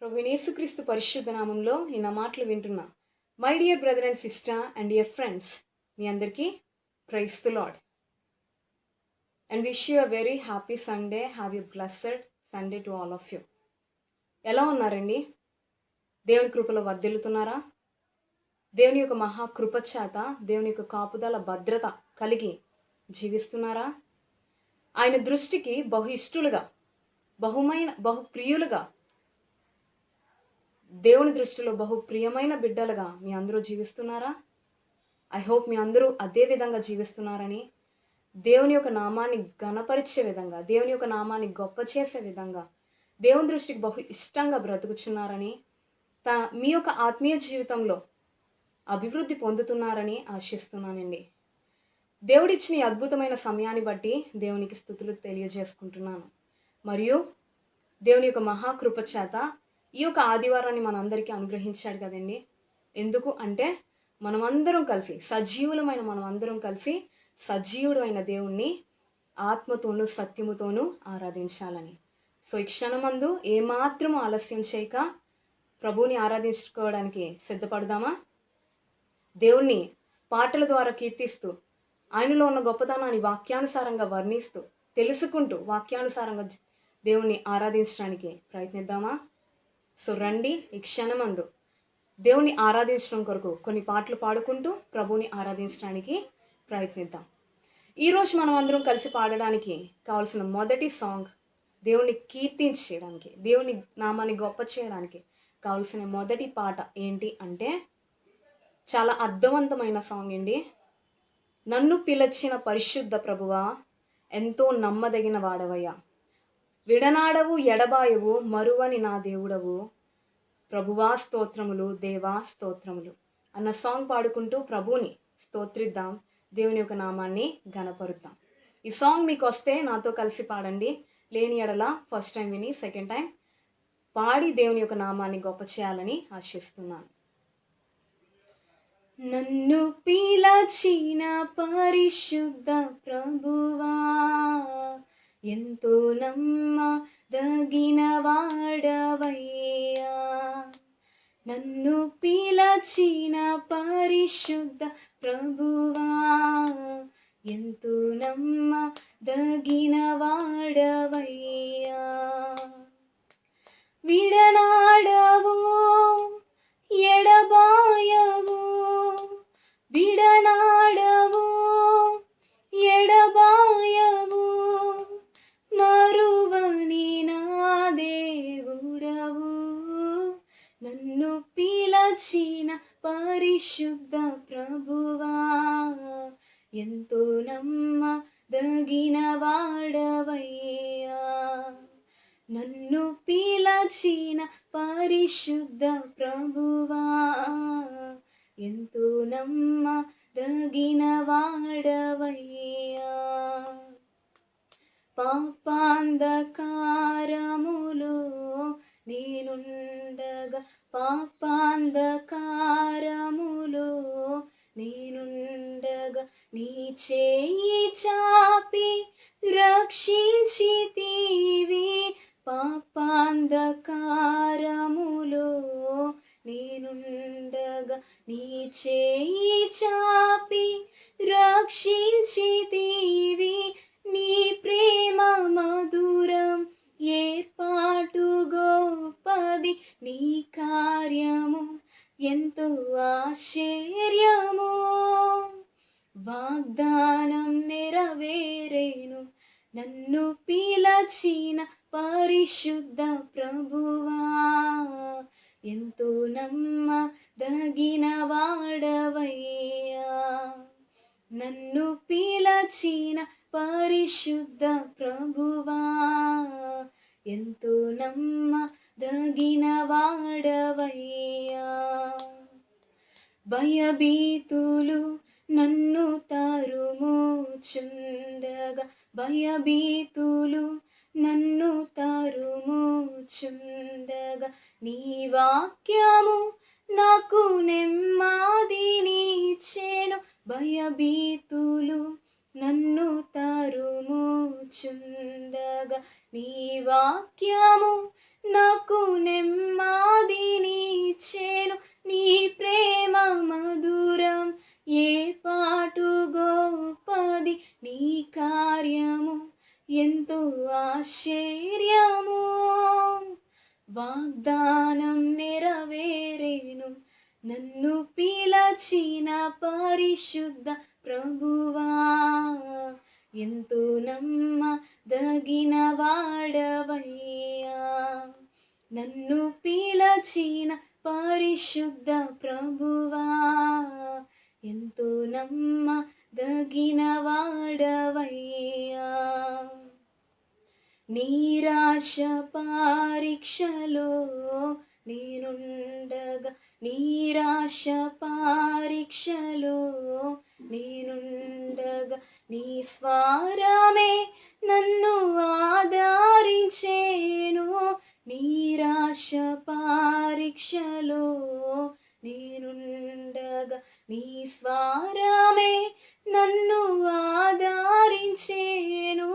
ప్రభువైన యేసుక్రీస్తు పరిశుద్ధ నామంలో ఈ నా మాటలు వింటున్నా my dear brother and sister and dear friends, మీ అందరికీ praise the Lord and wish you a very happy Sunday. Have you blessed Sunday to all of you. ఎలా ఉన్నారండి? దేవుని కృపలో వర్ధిల్లుతున్నారా? దేవుని యొక్క మహాకృప చేత దేవుని యొక్క కాపుదల భద్రత కలిగి జీవిస్తున్నారా? ఆయన దృష్టికి బహు ఇష్టలుగా, బహుప్రియులుగా, దేవుని దృష్టిలో బహు ప్రియమైన బిడ్డలుగా మీ అందరూ జీవిస్తున్నారా? ఐ హోప్ మీ అందరూ అదే విధంగా జీవిస్తున్నారని, దేవుని యొక్క నామాన్ని ఘనపరిచే విధంగా, దేవుని యొక్క నామాన్ని గొప్ప చేసే విధంగా, దేవుని దృష్టికి బహు ఇష్టంగా బ్రతుకుచున్నారని, మీ యొక్క ఆత్మీయ జీవితంలో అభివృద్ధి పొందుతున్నారని ఆశిస్తున్నానండి. దేవుడిచ్చిన ఈ అద్భుతమైన సమయాన్ని బట్టి దేవునికి స్తుతులు తెలియజేసుకుంటున్నాను. మరియు దేవుని యొక్క మహాకృప చేత ఈ యొక్క ఆదివారాన్ని మనందరికీ అనుగ్రహించాడు కదండి. ఎందుకు అంటే మనమందరం కలిసి మనమందరం కలిసి సజీవుడు అయిన దేవుణ్ణి ఆత్మతోనూ సత్యముతోనూ ఆరాధించాలని. సో ఈ క్షణమందు ఏమాత్రము ఆలస్యం చేయక ప్రభువుని ఆరాధించుకోవడానికి సిద్ధపడదామా? దేవుణ్ణి పాటల ద్వారా కీర్తిస్తూ, ఆయనలో ఉన్న గొప్పతనాన్ని వాక్యానుసారంగా వర్ణిస్తూ, తెలుసుకుంటూ వాక్యానుసారంగా దేవుణ్ణి ఆరాధించడానికి ప్రయత్నిద్దామా? సో రండి, ఈ క్షణమందు దేవుని ఆరాధించడం కొరకు కొన్ని పాటలు పాడుకుంటూ ప్రభువుని ఆరాధించడానికి ప్రయత్నిద్దాం. ఈరోజు మనం అందరం కలిసి పాడడానికి కావాల్సిన మొదటి సాంగ్, దేవుణ్ణి కీర్తించడానికి, దేవుని నామాన్ని గొప్ప చేయడానికి కావాల్సిన మొదటి పాట ఏంటి అంటే చాలా అర్థవంతమైన సాంగ్ అండి. నన్ను పిలచిన పరిశుద్ధ ప్రభువా, ఎంతో నమ్మదగిన వాడవయ్యా, విడనాడవు ఎడబాయవు మరువని నా దేవుడవు, ప్రభువా స్తోత్రములు, దేవా స్తోత్రములు అన్న సాంగ్ పాడుకుంటూ ప్రభువుని స్తోత్రిద్దాం, దేవుని యొక్క నామాన్ని ఘనపరుద్దాం. ఈ సాంగ్ మీకు వస్తే నాతో కలిసి పాడండి. లేని ఎడల ఫస్ట్ టైం విని సెకండ్ టైం పాడి దేవుని యొక్క నామాన్ని గొప్ప చేయాలని ఆశిస్తున్నాను. నన్ను పిలచిన పరిశుద్ధ ప్రభువా, ఎంతో నమ్మదగిన వాడవయ్యా, నన్ను పిలచిన పరిశుద్ధ ప్రభువా, ఎంతో నమ్మదగిన వాడవయ్యా, విడనాడవు ఎడబాయవు, విడనాడవు ఎడబాయవు మరువని నా దేవుడవు, నన్ను పిలచిన పరిశుద్ధ ప్రభువా, ఎంతో నమ్మదగిన వాడవయ్యా, నన్ను పిలచిన పరిశుద్ధ ప్రభువా, ఎంతో నమ్మదగిన వాడవయ్యా, పాపాంధకారములో నేనుండగా, పాపాంధకారములో నేనుండగా నీ చేయి చాపి రక్షించితివి, పాపాంధకారములో నేనుండగా నీ చేయి చాపి రక్షించితివి, నీ ప్రేమ మధురం ఏర్పాటు గొప్పది, నీ కార్యము ఎంతో ఆశ్చర్యము, వాగ్దానం నెరవేరేను, నన్ను పిలచిన పరిశుద్ధ ప్రభువా, ఎంతో నమ్మదగిన వాడవయ్యా, నన్ను పిలచిన పరిశుద్ధ ప్రభువా, ఎంతో నమ్మదగిన వాడవయ్యా, భయభీతులు నన్ను తరుముచుండగా, భయభీతులు నన్ను తరుముచుండగా నీ వాక్యము నాకు నెమ్మదినిచ్చెను, భయభీతులు నన్ను తరుముచుండగా నీ వాక్యము నాకు నెమ్మదినిచ్చెను, వాగ్దానం నెరవేరేను, నన్ను పిలచిన పరిశుద్ధ ప్రభువా. ఎంతో నమ్మదగిన వాడవయ్యా, నన్ను పిలచిన పరిశుద్ధ ప్రభువా. ఎంతో నమ్మదగిన వాడవయ్యా. నిరాశ పరీక్షలో నేనుండగా, నిరాశ పరీక్షలో నేనుండగా, నీ స్వరమే నన్ను ఆదరించేను. నిరాశ పరీక్షలో నేనుండగా, నీ స్వరమే నన్ను ఆదరించేను.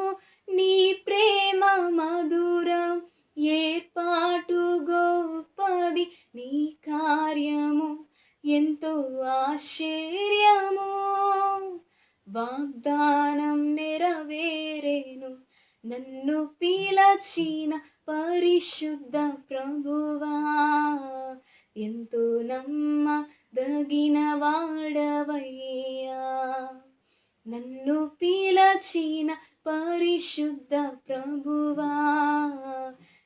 నీ ప్రేమ మధురం, ఏర్పాటు గొప్పది, నీ కార్యము ఎంతో ఆశ్చర్యము. వాగ్దానం నెరవేరేను, నన్ను పిలచిన పరిశుద్ధ ప్రభువా. ఎంతో నమ్మదగిన వాడవయ్యా, నన్ను పిలచిన పరిశుద్ధ ప్రభువా.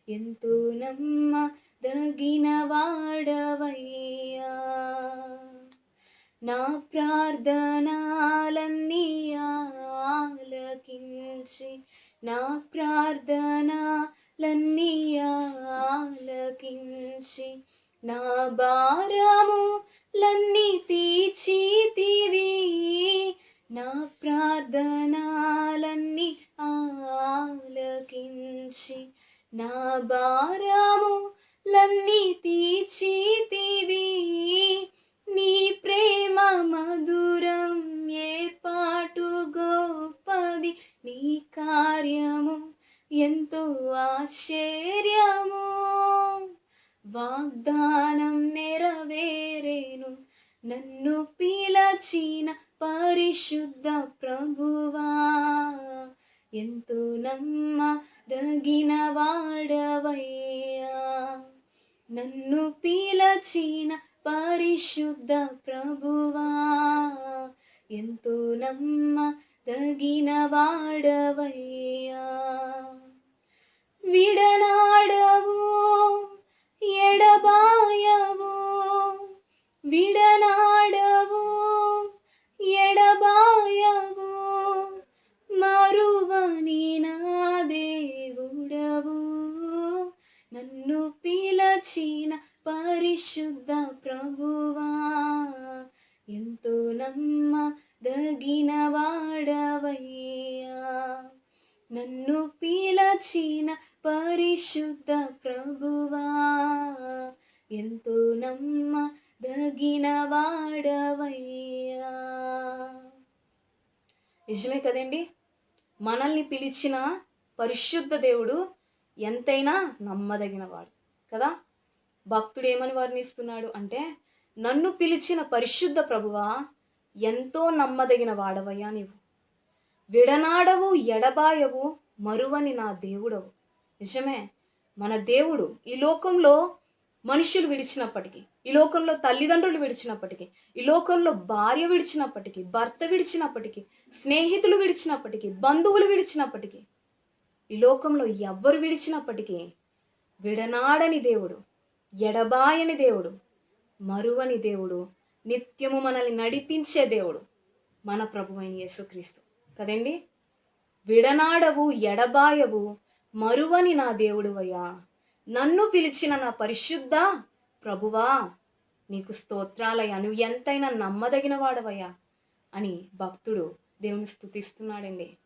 ఎంతో నమ్మదగిన వాడవయ్యా. నా ప్రార్థనలన్నీ ఆలకించి, నా ప్రార్థనలన్నీ ఆలకించి, నా భారములన్నీ తీర్చితివి. నా ప్రార్థనలన్నీ ఆలకించి, నా భారములన్నీ తీర్చితివి. నీ ప్రేమ మధురం, ఏర్పాటు గొప్పది, నీ కార్యము ఎంతో ఆశ్చర్యము. వాగ్దానం నెరవేరేను, నన్ను పిలచిన పరిశుద్ధ ప్రభువా. ఎంతో నమ్మదగిన వాడవయ్యా, నన్ను పిలచిన పరిశుద్ధ ప్రభువా. ఎంతో నమ్మదగిన వాడవయ్యా. విడనాడవు, ఎడబాయవు, విడనాడవు, ఎడబాయవు, మరువని నా దేవుడవు. నన్ను పిలచిన పరిశుద్ధ ప్రభువా. ఎంతో నమ్మదగిన వాడవయ్యా, నన్ను పిలచిన పరిశుద్ధ ప్రభువా. ఎంతో నమ్మదగిన వాడవయ్యా. నిజమే కదండి, మనల్ని పిలిచిన పరిశుద్ధ దేవుడు ఎంతైనా నమ్మదగినవాడు కదా. భక్తుడు ఏమని వర్ణిస్తున్నాడు అంటే, నన్ను పిలిచిన పరిశుద్ధ ప్రభువా, ఎంతో నమ్మదగిన వాడవయ్యా నీవు. విడనాడవు, ఎడబాయవు, మరువని నా దేవుడవు. నిజమే, మన దేవుడు ఈ లోకంలో మనుషులు విడిచినప్పటికీ, ఈ లోకంలో తల్లిదండ్రులు విడిచినప్పటికీ, ఈ లోకంలో భార్య విడిచినప్పటికీ, భర్త విడిచినప్పటికీ, స్నేహితులు విడిచినప్పటికీ, బంధువులు విడిచినప్పటికీ, ఈ లోకంలో ఎవ్వరు విడిచినప్పటికీ విడనాడని దేవుడు, ఎడబాయని దేవుడు, మరువని దేవుడు, నిత్యము మనల్ని నడిపించే దేవుడు మన ప్రభువైన యేసుక్రీస్తు కదండి. విడనాడవు, ఎడబాయవు, మరువని నా దేవుడువయ్యా, నన్ను పిలిచిన నా పరిశుద్ధ ప్రభువా, నీకు స్తోత్రాలయ్యా, నువ్వు ఎంతైనా నమ్మదగిన వాడవయ్యా అని భక్తుడు దేవుని స్తుతిస్తున్నాడండి.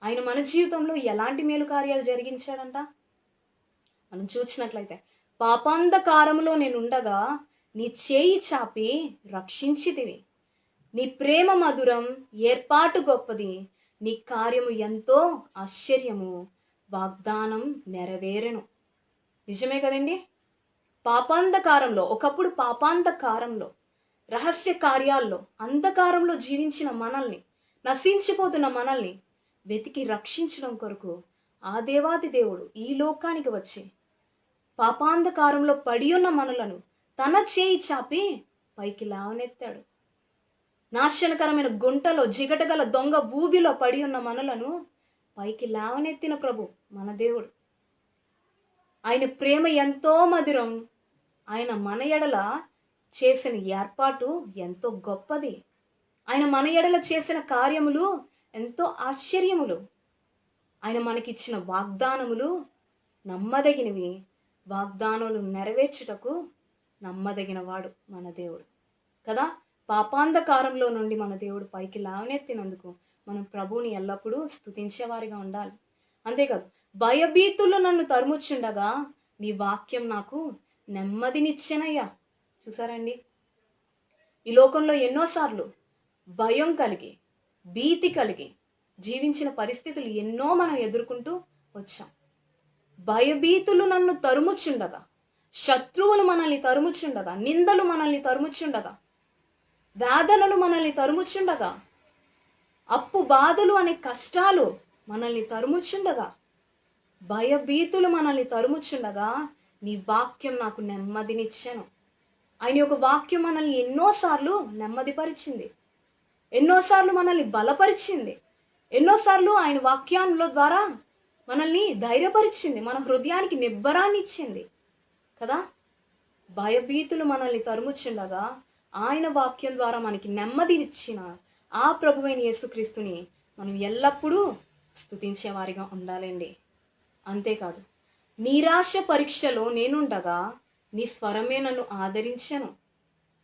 ఆయన మన జీవితంలో ఎలాంటి మేలు కార్యాలు జరిగించాడంట మనం చూసినట్లయితే, పాపాంధకారములో నేనుండగా నీ చేయి చాపి రక్షించితివి. నీ ప్రేమ మధురం, ఏర్పాటు గొప్పది, నీ కార్యము ఎంతో ఆశ్చర్యము, వాగ్దానం నెరవేరెను. నిజమే కదండి. పాపాంధకారంలో, ఒకప్పుడు పాపాంధకారంలో, రహస్య కార్యాల్లో, అంధకారంలో జీవించిన మనల్ని, నశించిపోతున్న మనల్ని వెతికి రక్షించడం కొరకు ఆ దేవాది దేవుడు ఈ లోకానికి వచ్చి పాపాంధకారంలో పడి ఉన్న మనలను తన చేయి చాపి పైకి లేవనెత్తాడు. నాశనకరమైన గుంటలో జిగటగల దొంగ ఊబిలో పడి ఉన్న మనలను పైకి లేవనెత్తిన ప్రభు మన దేవుడు. ఆయన ప్రేమ ఎంతో మధురం. ఆయన మన ఎడల చేసిన ఏర్పాటు ఎంతో గొప్పది. ఆయన మన ఎడల చేసిన కార్యములు ఎంతో ఆశ్చర్యములు. ఆయన మనకిచ్చిన వాగ్దానములు నమ్మదగినవి. వాగ్దానాలు నెరవేర్చుటకు నమ్మదగిన వాడు మన దేవుడు కదా. పాపాంధకారంలో నుండి మన దేవుడు పైకి లేవనెత్తినందుకు మనం ప్రభువుని ఎల్లప్పుడూ స్తుతించేవారిగా ఉండాలి. అంతేకాదు, భయభీతులు నన్ను తరుముచుండగా నీ వాక్యం నాకు నెమ్మదినిచ్చెనయ్యా. చూసారండి, ఈ లోకంలో ఎన్నోసార్లు భయం కలిగి భీతి కలిగి జీవించిన పరిస్థితులు ఎన్నో మనం ఎదుర్కొంటూ వచ్చాం. భయభీతులు నన్ను తరుముచుండగా, శత్రువులు మనల్ని తరుముచుండగా, నిందలు మనల్ని తరుముచుండగా, వేదనలు మనల్ని తరుముచుండగా, అప్పు బాధలు అనే కష్టాలు మనల్ని తరుముచుండగా, భయభీతులు మనల్ని తరుముచుండగా నీ వాక్యం నాకు నెమ్మదినిచ్చాను. ఆయన యొక్క వాక్యం మనల్ని ఎన్నోసార్లు నెమ్మదిపరిచింది, ఎన్నోసార్లు మనల్ని బలపరిచింది, ఎన్నోసార్లు ఆయన వాక్యాల ద్వారా మనల్ని ధైర్యపరిచింది, మన హృదయానికి నిబ్బరాన్ని ఇచ్చింది కదా. భయభీతులు మనల్ని తరుముచుండగా ఆయన వాక్యం ద్వారా మనకి నెమ్మది ఇచ్చిన ఆ ప్రభువైన యేసుక్రీస్తుని మనం ఎల్లప్పుడూ స్తుతించేవారిగా ఉండాలండి. అంతేకాదు, నిరాశ పరీక్షలో నేనుండగా నీ స్వరమే నన్ను ఆదరించెను.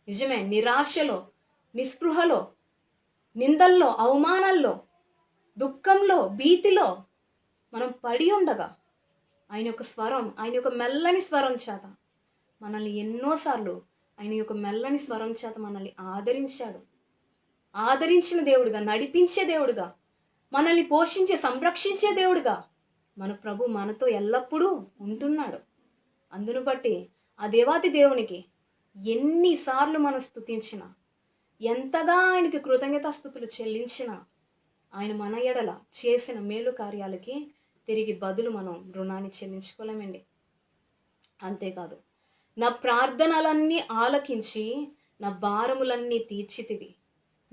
నిజమే, నిరాశలో, నిస్పృహలో, నిందల్లో, అవమానాల్లో, దుఃఖంలో, భీతిలో మనం పడి ఉండగా ఆయన యొక్క స్వరం, ఆయన యొక్క మెల్లని స్వరం చేత మనల్ని ఎన్నోసార్లు ఆయన యొక్క మెల్లని స్వరం చేత మనల్ని ఆదరించాడు. ఆదరించిన దేవుడుగా, నడిపించే దేవుడుగా, మనల్ని పోషించే సంరక్షించే దేవుడుగా మన ప్రభు మనతో ఎల్లప్పుడూ ఉంటున్నాడు. అందును బట్టి ఆ దేవాతి దేవునికి ఎన్నిసార్లు మనం స్తుతించినా, ఎంతగా ఆయనకి కృతజ్ఞతాస్తుతులు చెల్లించినా ఆయన మన ఎడల చేసిన మేలు కార్యాలకి తిరిగి బదులు మనం రుణాన్ని చెల్లించుకోలేమండి. అంతేకాదు, నా ప్రార్థనలన్నీ ఆలకించి నా భారములన్నీ తీర్చితివి.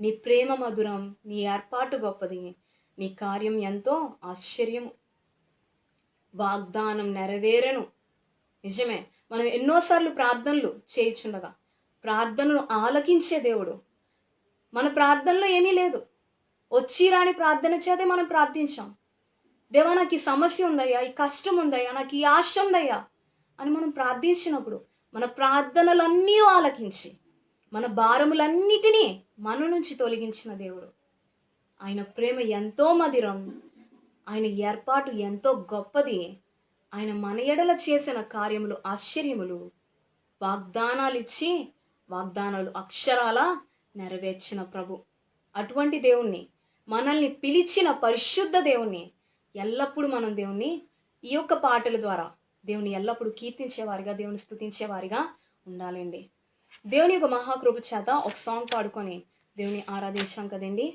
నీ ప్రేమ మధురం, నీ ఏర్పాటు గొప్పది, నీ కార్యం ఎంతో ఆశ్చర్యము. వాగ్దానం నెరవేరెను. నిజమే, మనం ఎన్నోసార్లు ప్రార్థనలు చేయుచుండగా ప్రార్థనను ఆలకించే దేవుడు. మన ప్రార్థనలో ఏమీ లేదు, వచ్చి రాని ప్రార్థన చేతే మనం ప్రార్థించాం. దేవా, నాకు ఈ సమస్య ఉందయ్యా, ఈ కష్టం ఉందయ్యా, నాకు ఈ ఆశ ఉందయ్యా అని మనం ప్రార్థించినప్పుడు మన ప్రార్థనలన్నీ ఆలకించి మన భారములన్నిటినీ మన నుంచి తొలగించిన దేవుడు. ఆయన ప్రేమ ఎంతో మధురం, ఆయన ఏర్పాటు ఎంతో గొప్పది. ఆయన మన ఎడల చేసిన కార్యములు ఆశ్చర్యములు. వాగ్దానాలు ఇచ్చి వాగ్దానాలు అక్షరాల నెరవేర్చిన ప్రభు. అటువంటి దేవుణ్ణి, మనల్ని పిలిచిన పరిశుద్ధ దేవుణ్ణి ఎల్లప్పుడూ మనం దేవుణ్ణి ఈ యొక్క పాటల ద్వారా దేవుని ఎల్లప్పుడూ కీర్తించేవారిగా, దేవుని స్తుతించేవారిగా ఉండాలండి. దేవుని యొక్క మహాకృప చేత ఒక సాంగ్ పాడుకొని దేవుని ఆరాధించాం కదండి.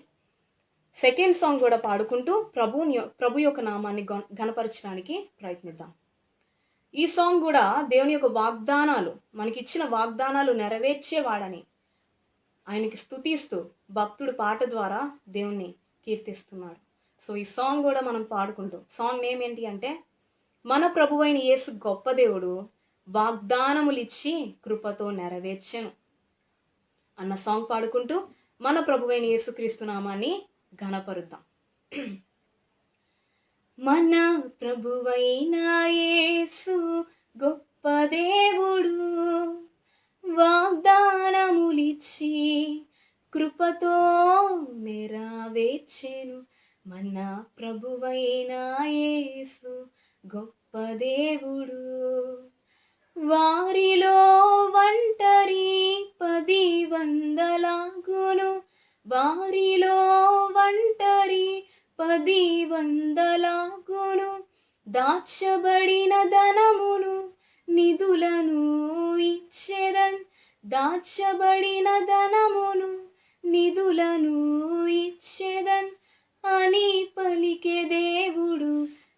సెకండ్ సాంగ్ కూడా పాడుకుంటూ ప్రభు యొక్క నామాన్ని ఘనపరచడానికి ప్రయత్నిద్దాం. ఈ సాంగ్ కూడా దేవుని యొక్క వాగ్దానాలు, మనకిచ్చిన వాగ్దానాలు నెరవేర్చేవాడని ఆయనకి స్తుతిస్తూ భక్తుడు పాట ద్వారా దేవుణ్ణి కీర్తిస్తున్నాడు. సో ఈ సాంగ్ కూడా మనం పాడుకుంటూ, సాంగ్ నేమ్ ఏంటి అంటే మన ప్రభువైన యేసు గొప్ప దేవుడు, వాగ్దానములిచ్చి కృపతో నెరవేర్చెను అన్న సాంగ్ పాడుకుంటూ మన ప్రభువైన యేసుక్రీస్తు నామాన్ని ఘనపరుద్దాం. మన ప్రభువైన యేసు గొప్ప దేవుడు, వాగ్దానములిచ్చి కృపతో నెరవేర్చెను. మన ప్రభువైన యేసు గొప్ప దేవుడు, వారిలో ఒంటరి 10 వందలాగును, వారిలో ఒంటరి 10 వందలాగును. దాచబడిన ధనమును నిధులను ఇచ్చెదన్, దాచబడిన ధనమును నిధులను ఇచ్చెదన్ అని పలికే దేవుడు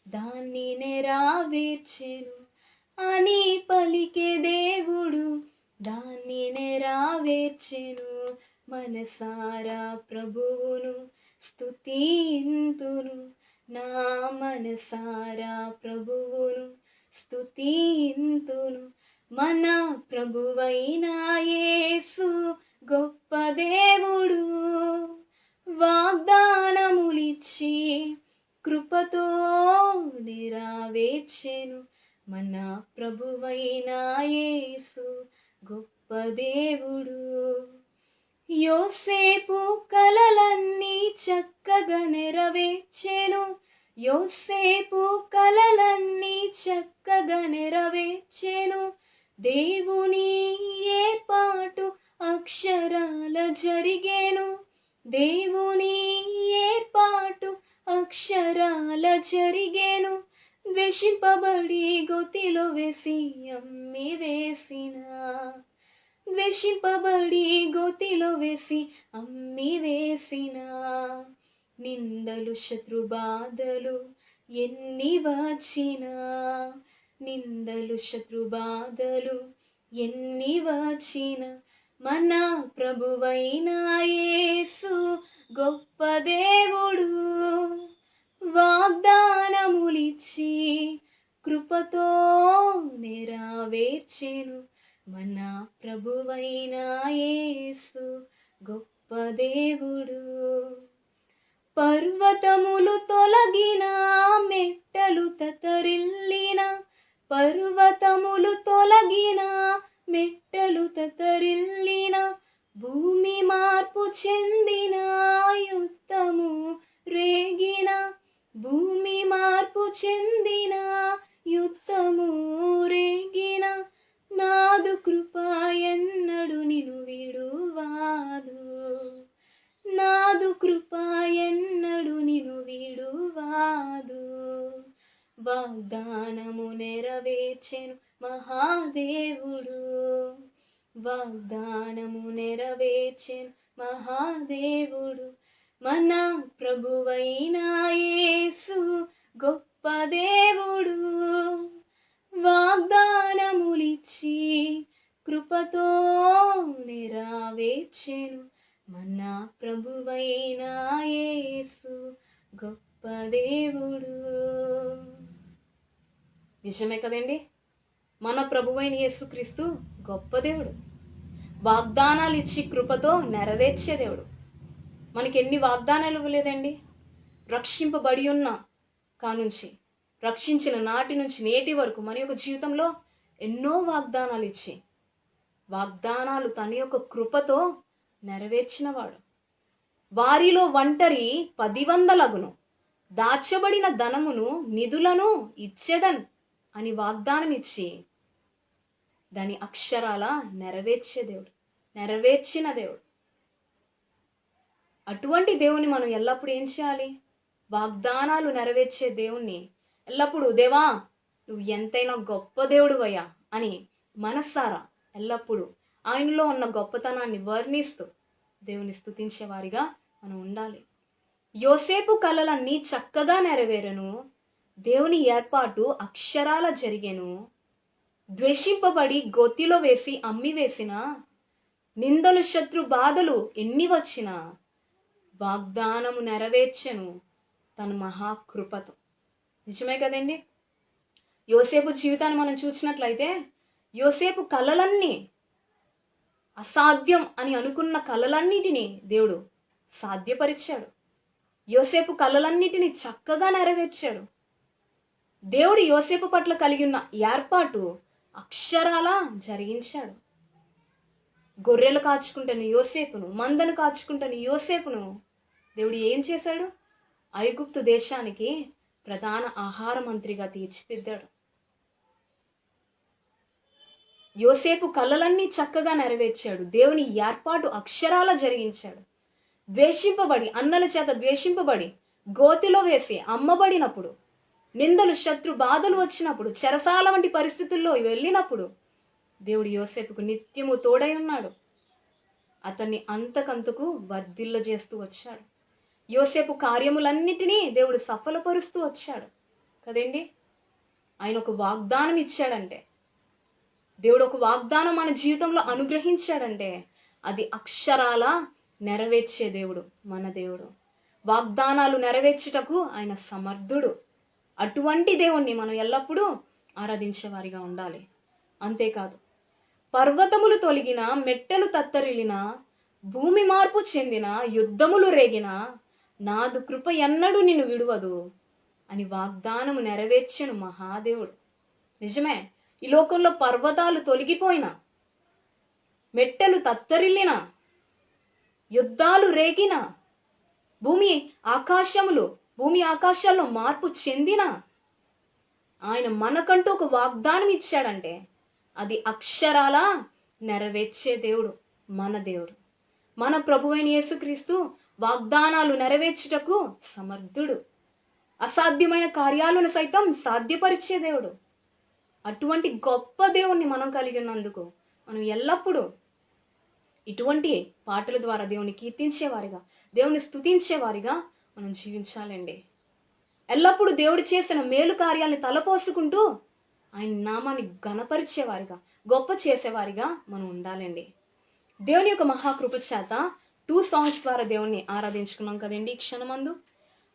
దాన్ని నెరవేర్చెను, అని పలికే దేవుడు దాన్ని నెరవేర్చెను. మనసారా ప్రభువును స్తుతింతును, నా మనసారా ప్రభువును స్తుతింతును. మన ప్రభువైన యేసు గొప్ప దేవుడు, వాగ్దానములిచ్చి కృపతో నెరవేర్చెను. మన ప్రభువైన యేసు గొప్ప దేవుడు. యోసేపు కలలన్నీ చక్కగా నెరవేర్చెను. యోసేపు కలలన్నీ చక్కగా నెరవేర్చెను. దేవుని ఏర్పాటు అక్షరాల జరిగేను. దేవుని ఏర్పాటు అక్షరాల జరిగేను. ద్వేషింపబడి గోతిలో వేసి అమ్మి వేసిన, ద్వేషింపబడి గోతిలో వేసి అమ్మి వేసిన. నిందలు శత్రుబాధలు ఎన్ని వచ్చినా, నిందలు శత్రుబాధలు ఎన్ని వచ్చినా, మన ప్రభువైన యేసు గొప్ప దేవుడు, వాగ్దానములిచ్చి కృపతో నెరవేర్చెను. మన ప్రభువైన యేసు గొప్ప దేవుడు. పర్వతములు తొలగిన, మెట్టలు తత్తరిల్లిన, పర్వతములు తొలగిన, మెట్టలు తత్తరిల్లిన, భూమి మార్పు చెందిన, యుద్ధము రేగిన, భూమి మార్పు చెందిన, యుద్ధము రేగిన, నాదు కృప ఎన్నడు నిన్ను విడువాదు, నాదు కృప ఎన్నడు నిన్ను విడువాదు. వాగ్దానము నెరవేర్చెను మహాదేవుడు, వాగ్దానము నెరవేర్చెను మహాదేవుడు. మన ప్రభువైన యేసు గొప్ప దేవుడు, వాగ్దానములిచ్చి కృపతో నెరవేర్చెను. మన ప్రభువైన యేసు గొప్ప దేవుడు. నిజమే కదండి, మన ప్రభువైన యేసుక్రీస్తు గొప్ప దేవుడు, వాగ్దానాలు ఇచ్చి కృపతో నెరవేర్చే దేవుడు. మనకి ఎన్ని వాగ్దానాలు ఇవ్వలేదండి. రక్షింపబడి ఉన్న కానుంచి, రక్షించిన నాటి నుంచి నేటి వరకు మన యొక్క జీవితంలో ఎన్నో వాగ్దానాలు ఇచ్చి, వాగ్దానాలు తన యొక్క కృపతో నెరవేర్చినవాడు. వారిలో ఒంటరి 10,000 దాచబడిన ధనమును నిధులను ఇచ్చేదన్ అని వాగ్దానం ఇచ్చి దాని అక్షరాల నెరవేర్చే దేవుడు, నెరవేర్చిన దేవుడు. అటువంటి దేవుని మనం ఎల్లప్పుడూ ఏం చేయాలి? వాగ్దానాలు నెరవేర్చే దేవుణ్ణి ఎల్లప్పుడూ, దేవా నువ్వు ఎంతైనా గొప్ప దేవుడువయ్యా అని మనస్సారా ఎల్లప్పుడూ ఆయనలో ఉన్న గొప్పతనాన్ని వర్ణిస్తూ దేవుని స్తుతించేవారిగా మనం ఉండాలి. యోసేపు కలలన్నీ చక్కగా నెరవేరెను. దేవుని ఏర్పాటు అక్షరాల జరిగెను. ద్వేషింపబడి గొత్తిలో వేసి అమ్మి వేసిన, నిందలు శత్రు బాధలు ఎన్ని వచ్చినా వాగ్దానము నెరవేర్చెను తన మహాకృపతో. నిజమే కదండి. యోసేపు జీవితాన్ని మనం చూసినట్లయితే, యోసేపు కలలన్నీ, అసాధ్యం అని అనుకున్న కలలన్నిటినీ దేవుడు సాధ్యపరిచాడు. యోసేపు కలలన్నిటినీ చక్కగా నెరవేర్చాడు. దేవుడు యోసేపు పట్ల కలిగి ఉన్న ఏర్పాటు అక్షరాలా జరిగించాడు. గొర్రెలు కాచుకుంటున్న యోసేపును, మందను కాచుకుంటున్న యోసేపును దేవుడు ఏం చేశాడు? ఐగుప్తు దేశానికి ప్రధాన ఆహార మంత్రిగా తీర్చిదిద్దాడు. యోసేపు కలలన్నీ చక్కగా నెరవేర్చాడు. దేవుని ఏర్పాటు అక్షరాల జరిగించాడు. ద్వేషింపబడి, అన్నల చేత ద్వేషింపబడి గోతిలో వేసి అమ్మబడినప్పుడు, నిందలు శత్రు బాధలు వచ్చినప్పుడు, చెరసాల వంటి పరిస్థితుల్లో వెళ్ళినప్పుడు దేవుడు యోసేపుకు నిత్యము తోడై ఉన్నాడు. అతన్ని అంతకంతకు వర్ధిల్ల చేస్తూ వచ్చాడు. యోసేపు కార్యములన్నిటినీ దేవుడు సఫలపరుస్తూ వచ్చాడు కదండి. ఆయన ఒక వాగ్దానం ఇచ్చాడంటే దేవుడు ఒక వాగ్దానం మన జీవితంలో అనుగ్రహించాడంటే అది అక్షరాల నెరవేర్చే దేవుడు మన దేవుడు. వాగ్దానాలు నెరవేర్చుటకు ఆయన సమర్థుడు. అటువంటి దేవుణ్ణి మనం ఎల్లప్పుడూ ఆరాధించేవారిగా ఉండాలి. అంతేకాదు, పర్వతములు తొలగిన, మెట్టెలు తత్తరిల్లిన, భూమి మార్పు చెందిన, యుద్ధములు రేగిన, నాదు కృప ఎన్నడూ నిన్ను విడువదు అని వాగ్దానము నెరవేర్చెను మహాదేవుడు. నిజమే, ఈ లోకంలో పర్వతాలు తొలగిపోయినా, మెట్టెలు తత్తరిల్లిన, యుద్ధాలు రేగిన, భూమి ఆకాశాల్లో మార్పు చెందిన, ఆయన మనకంటూ ఒక వాగ్దానం ఇచ్చాడంటే అది అక్షరాల నెరవేర్చే దేవుడు మన దేవుడు. మన ప్రభువైన యేసుక్రీస్తు వాగ్దానాలు నెరవేర్చుటకు సమర్థుడు. అసాధ్యమైన కార్యాలను సైతం సాధ్యపరిచే దేవుడు. అటువంటి గొప్ప దేవుణ్ణి మనం కలిగి ఉన్నందుకు మనం ఎల్లప్పుడూ ఇటువంటి పాటల ద్వారా దేవుని కీర్తించేవారిగా, దేవుని స్తుతించేవారిగా మనం జీవించాలండి. ఎల్లప్పుడూ దేవుడు చేసిన మేలు కార్యాలను తలపోసుకుంటూ ఆయన నామాన్ని ఘనపరిచేవారిగా, గొప్ప చేసేవారిగా మనం ఉండాలండి. దేవుని యొక్క మహాకృప చేత 2 సాంగ్స్ ద్వారా దేవుణ్ణి ఆరాధించుకున్నాం కదండి ఈ క్షణమందు.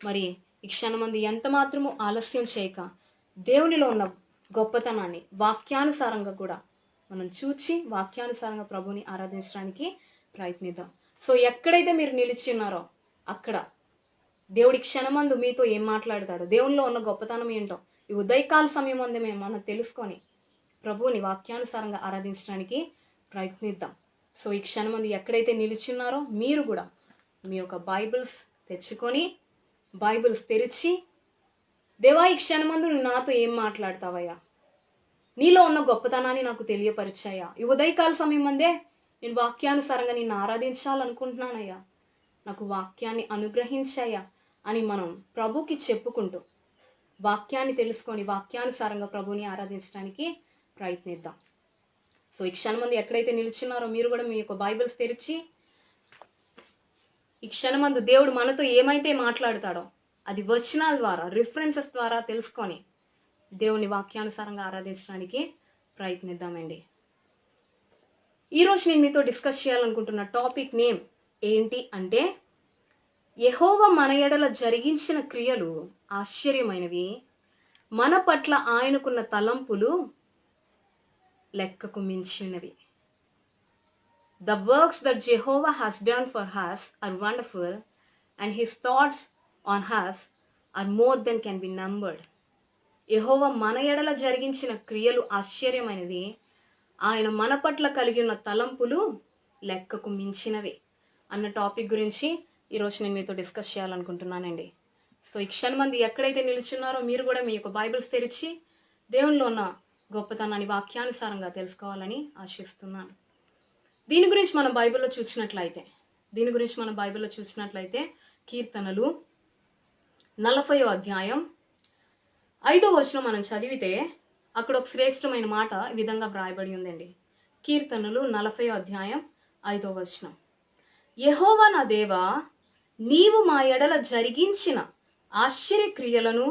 మరి ఈ క్షణమందు ఎంత మాత్రము ఆలస్యం చేయక దేవునిలో ఉన్న గొప్పతనాన్ని వాక్యానుసారంగా కూడా మనం చూచి వాక్యానుసారంగా ప్రభుని ఆరాధించడానికి ప్రయత్నిద్దాం. సో ఎక్కడైతే మీరు నిలిచి ఉన్నారో అక్కడ దేవుడి క్షణమందు మీతో ఏం మాట్లాడతాడో, దేవునిలో ఉన్న గొప్పతనం ఏంటో ఈ ఉదయకాల సమయం అందే మనం తెలుసుకొని ప్రభువుని వాక్యానుసారంగా ఆరాధించడానికి ప్రయత్నిద్దాం. సో ఈ క్షణమందు ఎక్కడైతే నిలిచిన్నారో మీరు కూడా మీ యొక్క బైబిల్స్ తెచ్చుకొని, బైబిల్స్ తెరిచి, దేవా ఈ క్షణమందు నువ్వు నాతో ఏం మాట్లాడతావయ్యా, నీలో ఉన్న గొప్పతనాన్ని నాకు తెలియపరిచాయా, ఈ ఉదయకాల సమయం అందే నేను వాక్యానుసారంగా నిన్ను ఆరాధించాలనుకుంటున్నానయ్యా, నాకు వాక్యాన్ని అనుగ్రహించాయా అని మనం ప్రభుకి చెప్పుకుంటూ వాక్యాన్ని తెలుసుకొని వాక్యానుసారంగా ప్రభుని ఆరాధించడానికి ప్రయత్నిద్దాం. సో ఈ క్షణమందు ఎక్కడైతే నిలుచున్నారో మీరు కూడా మీ యొక్క బైబిల్స్ తెరిచి ఈ క్షణమందు దేవుడు మనతో ఏమైతే మాట్లాడతాడో అది వచనాల ద్వారా, రిఫరెన్సెస్ ద్వారా తెలుసుకొని దేవుని వాక్యానుసారంగా ఆరాధించడానికి ప్రయత్నిద్దామండి. ఈరోజు నేను మీతో డిస్కస్ చేయాలనుకుంటున్న టాపిక్ నేమ్ ఏంటి అంటే, యెహోవా మన ఎడల జరిగించిన క్రియలు ఆశ్చర్యమైనవి, మన పట్ల ఆయనకున్న తలంపులు లెక్కకు మించినవి. The works that Jehovah has done for us are wonderful, and his thoughts on us are more than can be numbered. యెహోవా మన ఎడల జరిగించిన క్రియలు ఆశ్చర్యమైనవి, ఆయన మన పట్ల కలిగి ఉన్న తలంపులు లెక్కకు మించినవి అన్న టాపిక్ గురించి ఈరోజు నేను మీతో డిస్కస్ చేయాలనుకుంటున్నానండి. సో ఈ క్షణమంది ఎక్కడైతే నిలుచున్నారో మీరు కూడా మీ యొక్క బైబిల్స్ తెరిచి దేవునిలో ఉన్న గొప్పతనాన్ని వాక్యానుసారంగా తెలుసుకోవాలని ఆశిస్తున్నాను. దీని గురించి మనం బైబిల్లో చూసినట్లయితే కీర్తనలు 40వ అధ్యాయం 5వ వచనం మనం చదివితే అక్కడ ఒక శ్రేష్టమైన మాట ఈ విధంగా వ్రాయబడి ఉందండి. కీర్తనలు 40వ అధ్యాయం 5వ వచనం, యెహోవా నా దేవా, నీవు మా ఎడల జరిగించిన ఆశ్చర్యక్రియలను,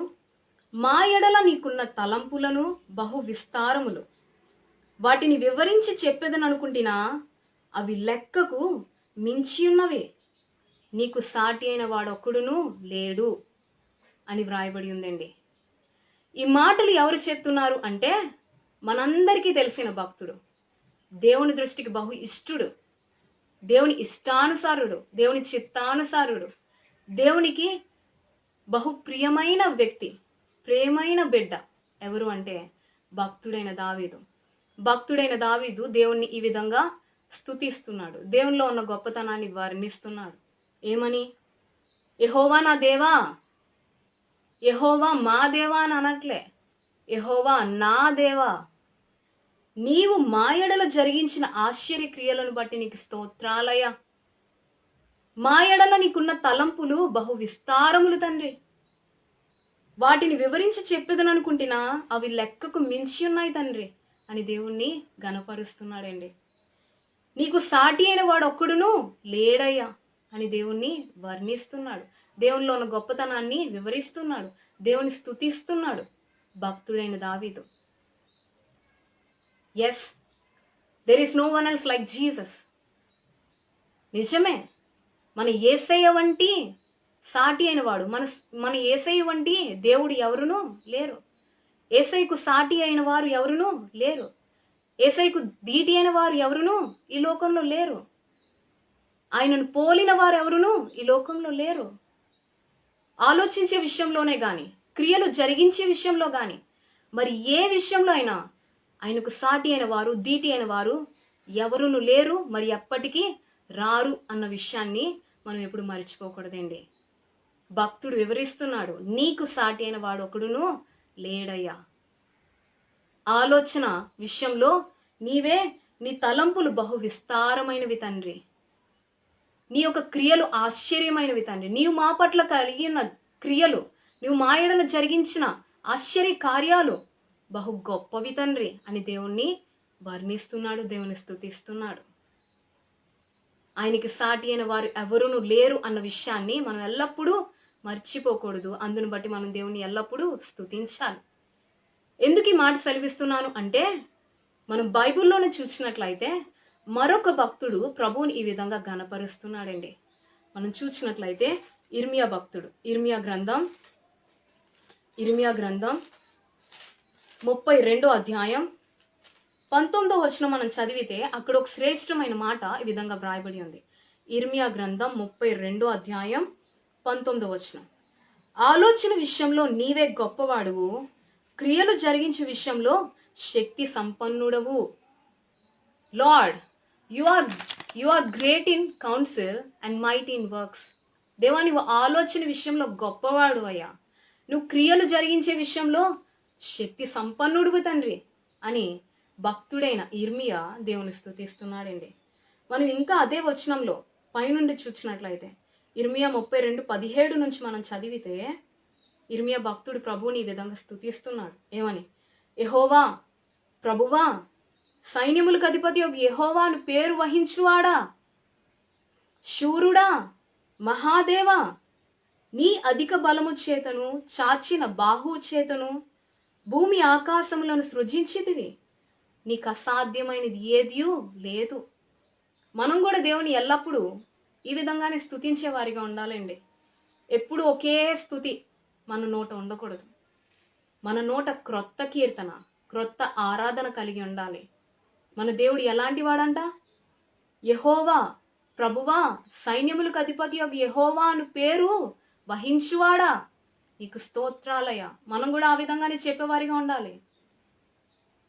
మా ఎడల నీకున్న తలంపులను బహు విస్తారములు. వాటిని వివరించి చెప్పేదననుకుంటున్నా, అవి లెక్కకు మించి ఉన్నవి. నీకు సాటి అయిన వాడొక్కడును లేడు అని వ్రాయబడి ఉందండి. ఈ మాటలు ఎవరు చెప్తున్నారు అంటే, మనందరికీ తెలిసిన భక్తుడు, దేవుని దృష్టికి బహు ఇష్టుడు, దేవుని ఇష్టానుసారుడు, దేవుని చిత్తానుసారుడు, దేవునికి బహు ప్రియమైన వ్యక్తి, ప్రేమైన బిడ్డ ఎవరు అంటే భక్తుడైన దావీదు. భక్తుడైన దావీదు దేవుణ్ణి ఈ విధంగా స్తుతిస్తున్నాడు, దేవునిలో ఉన్న గొప్పతనాన్ని వర్ణిస్తున్నాడు. ఏమని? యెహోవా నా దేవా, యెహోవా మా దేవా అని అనట్లే, యెహోవా నా దేవా, నీవు మా ఎడల జరిగించిన ఆశ్చర్య క్రియలను బట్టి నీకు స్తోత్రాలయ. మా ఎడల నీకున్న తలంపులు బహు విస్తారములు తండ్రి, వాటిని వివరించి చెప్పేదననుకుంటున్నా, అవి లెక్కకు మించి ఉన్నాయి తండ్రి అని దేవుణ్ణి ఘనపరుస్తున్నాడండి. నీకు సాటి అయిన వాడు ఒక్కడును లేడయ్యా అని దేవుణ్ణి వర్ణిస్తున్నాడు, దేవునిలో ఉన్న గొప్పతనాన్ని వివరిస్తున్నాడు, దేవుని స్తుతిస్తున్నాడు భక్తుడైన దావీదు. Yes, there is no one else like Jesus. నిజమే, మన యేసయ్య వంటి సాటి అయిన వాడు, మన యేసయ్య వంటి దేవుడు ఎవరునూ లేరు. యేసయ్యకు సాటి అయిన వారు ఎవరునూ లేరు. యేసయ్యకు ధీటి అయిన వారు ఎవరునూ ఈ లోకంలో లేరు. ఆయనను పోలిన వారు ఎవరునూ ఈ లోకంలో లేరు. ఆలోచించే విషయంలోనే కానీ, క్రియలు జరిగించే విషయంలో కానీ, మరి ఏ విషయంలో అయినా ఆయనకు సాటి అయిన వారు, ధీటి అయిన వారు ఎవరునూ లేరు, మరి ఎప్పటికీ రారు అన్న విషయాన్ని మనం ఎప్పుడు మర్చిపోకూడదండి. భక్తుడు వివరిస్తున్నాడు, నీకు సాటి అయిన వాడు ఒకడును లేడయ్యా. ఆలోచన విషయంలో నీ తలంపులు బహు విస్తారమైనవి తండ్రి. నీ యొక్క క్రియలు ఆశ్చర్యమైనవి తండ్రి. నీవు మా పట్ల కలిగిన క్రియలు, నీవు మా ఎడల జరిగించిన ఆశ్చర్య కార్యాలు బహు గొప్పవి తండ్రి అని దేవుణ్ణి వర్ణిస్తున్నాడు, దేవుని స్తుతిస్తున్నాడు. ఆయనకి సాటి అయిన వారు ఎవరునూ లేరు అన్న విషయాన్ని మనం ఎల్లప్పుడూ మర్చిపోకూడదు. అందును బట్టి మనం దేవుని ఎల్లప్పుడూ స్తుతించాలి. ఎందుకు ఈ మాట సెలవిస్తున్నాను అంటే, మనం బైబిల్లోనే చూసినట్లయితే మరొక భక్తుడు ప్రభువుని ఈ విధంగా ఘనపరుస్తున్నాడండి. మనం చూసినట్లయితే ఇర్మియా భక్తుడు, ఇర్మియా గ్రంథం 32వ అధ్యాయం 19వ వచనం మనం చదివితే అక్కడ ఒక శ్రేష్టమైన మాట ఈ విధంగా వ్రాయబడి ఉంది. ఇర్మియా గ్రంథం 32వ అధ్యాయం 19వ వచనం. ఆలోచన విషయంలో నీవే గొప్పవాడువు, క్రియలు జరిగించే విషయంలో శక్తి సంపన్నుడవు. Lord, you are great in counsel and might in works. దేవా, నువ్వు ఆలోచన విషయంలో గొప్పవాడు అయ్యా. నువ్వు క్రియలు జరిగించే విషయంలో శక్తి సంపన్నుడువు తండ్రి అని భక్తుడైన ఇర్మియా దేవుని స్తుతిస్తున్నాడండి. మనం ఇంకా అదే వచనంలో పైనుండి చూసినట్లయితే ఇర్మియా 32:17 నుంచి మనం చదివితే ఇర్మియా భక్తుడు ప్రభువుని ఈ విధంగా స్తుతిస్తున్నాడు. ఏమని? యెహోవా, ప్రభువా, సైన్యములకు అధిపతి ఒక యెహోవాను పేరు వహించువాడా, శూరుడా, మహాదేవా, నీ అధిక బలము చేతను చాచిన బాహు చేతను భూమి ఆకాశములను సృజించితివి. నీకు అసాధ్యమైనది ఏదియూ లేదు. మనం కూడా దేవుని ఎల్లప్పుడూ ఈ విధంగానే స్తుతించే వారిగా ఉండాలండి. ఎప్పుడు ఒకే స్తుతి మన నోట ఉండకూడదు. మన నోట క్రొత్త కీర్తన, క్రొత్త ఆరాధన కలిగి ఉండాలి. మన దేవుడు ఎలాంటి వాడంట? యెహోవా, ప్రభువా, సైన్యములకు అధిపతి యొక్క యెహోవా అను పేరు వహించువాడా, నీకు స్తోత్రాలయ. మనం కూడా ఆ విధంగానే చెప్పేవారిగా ఉండాలి.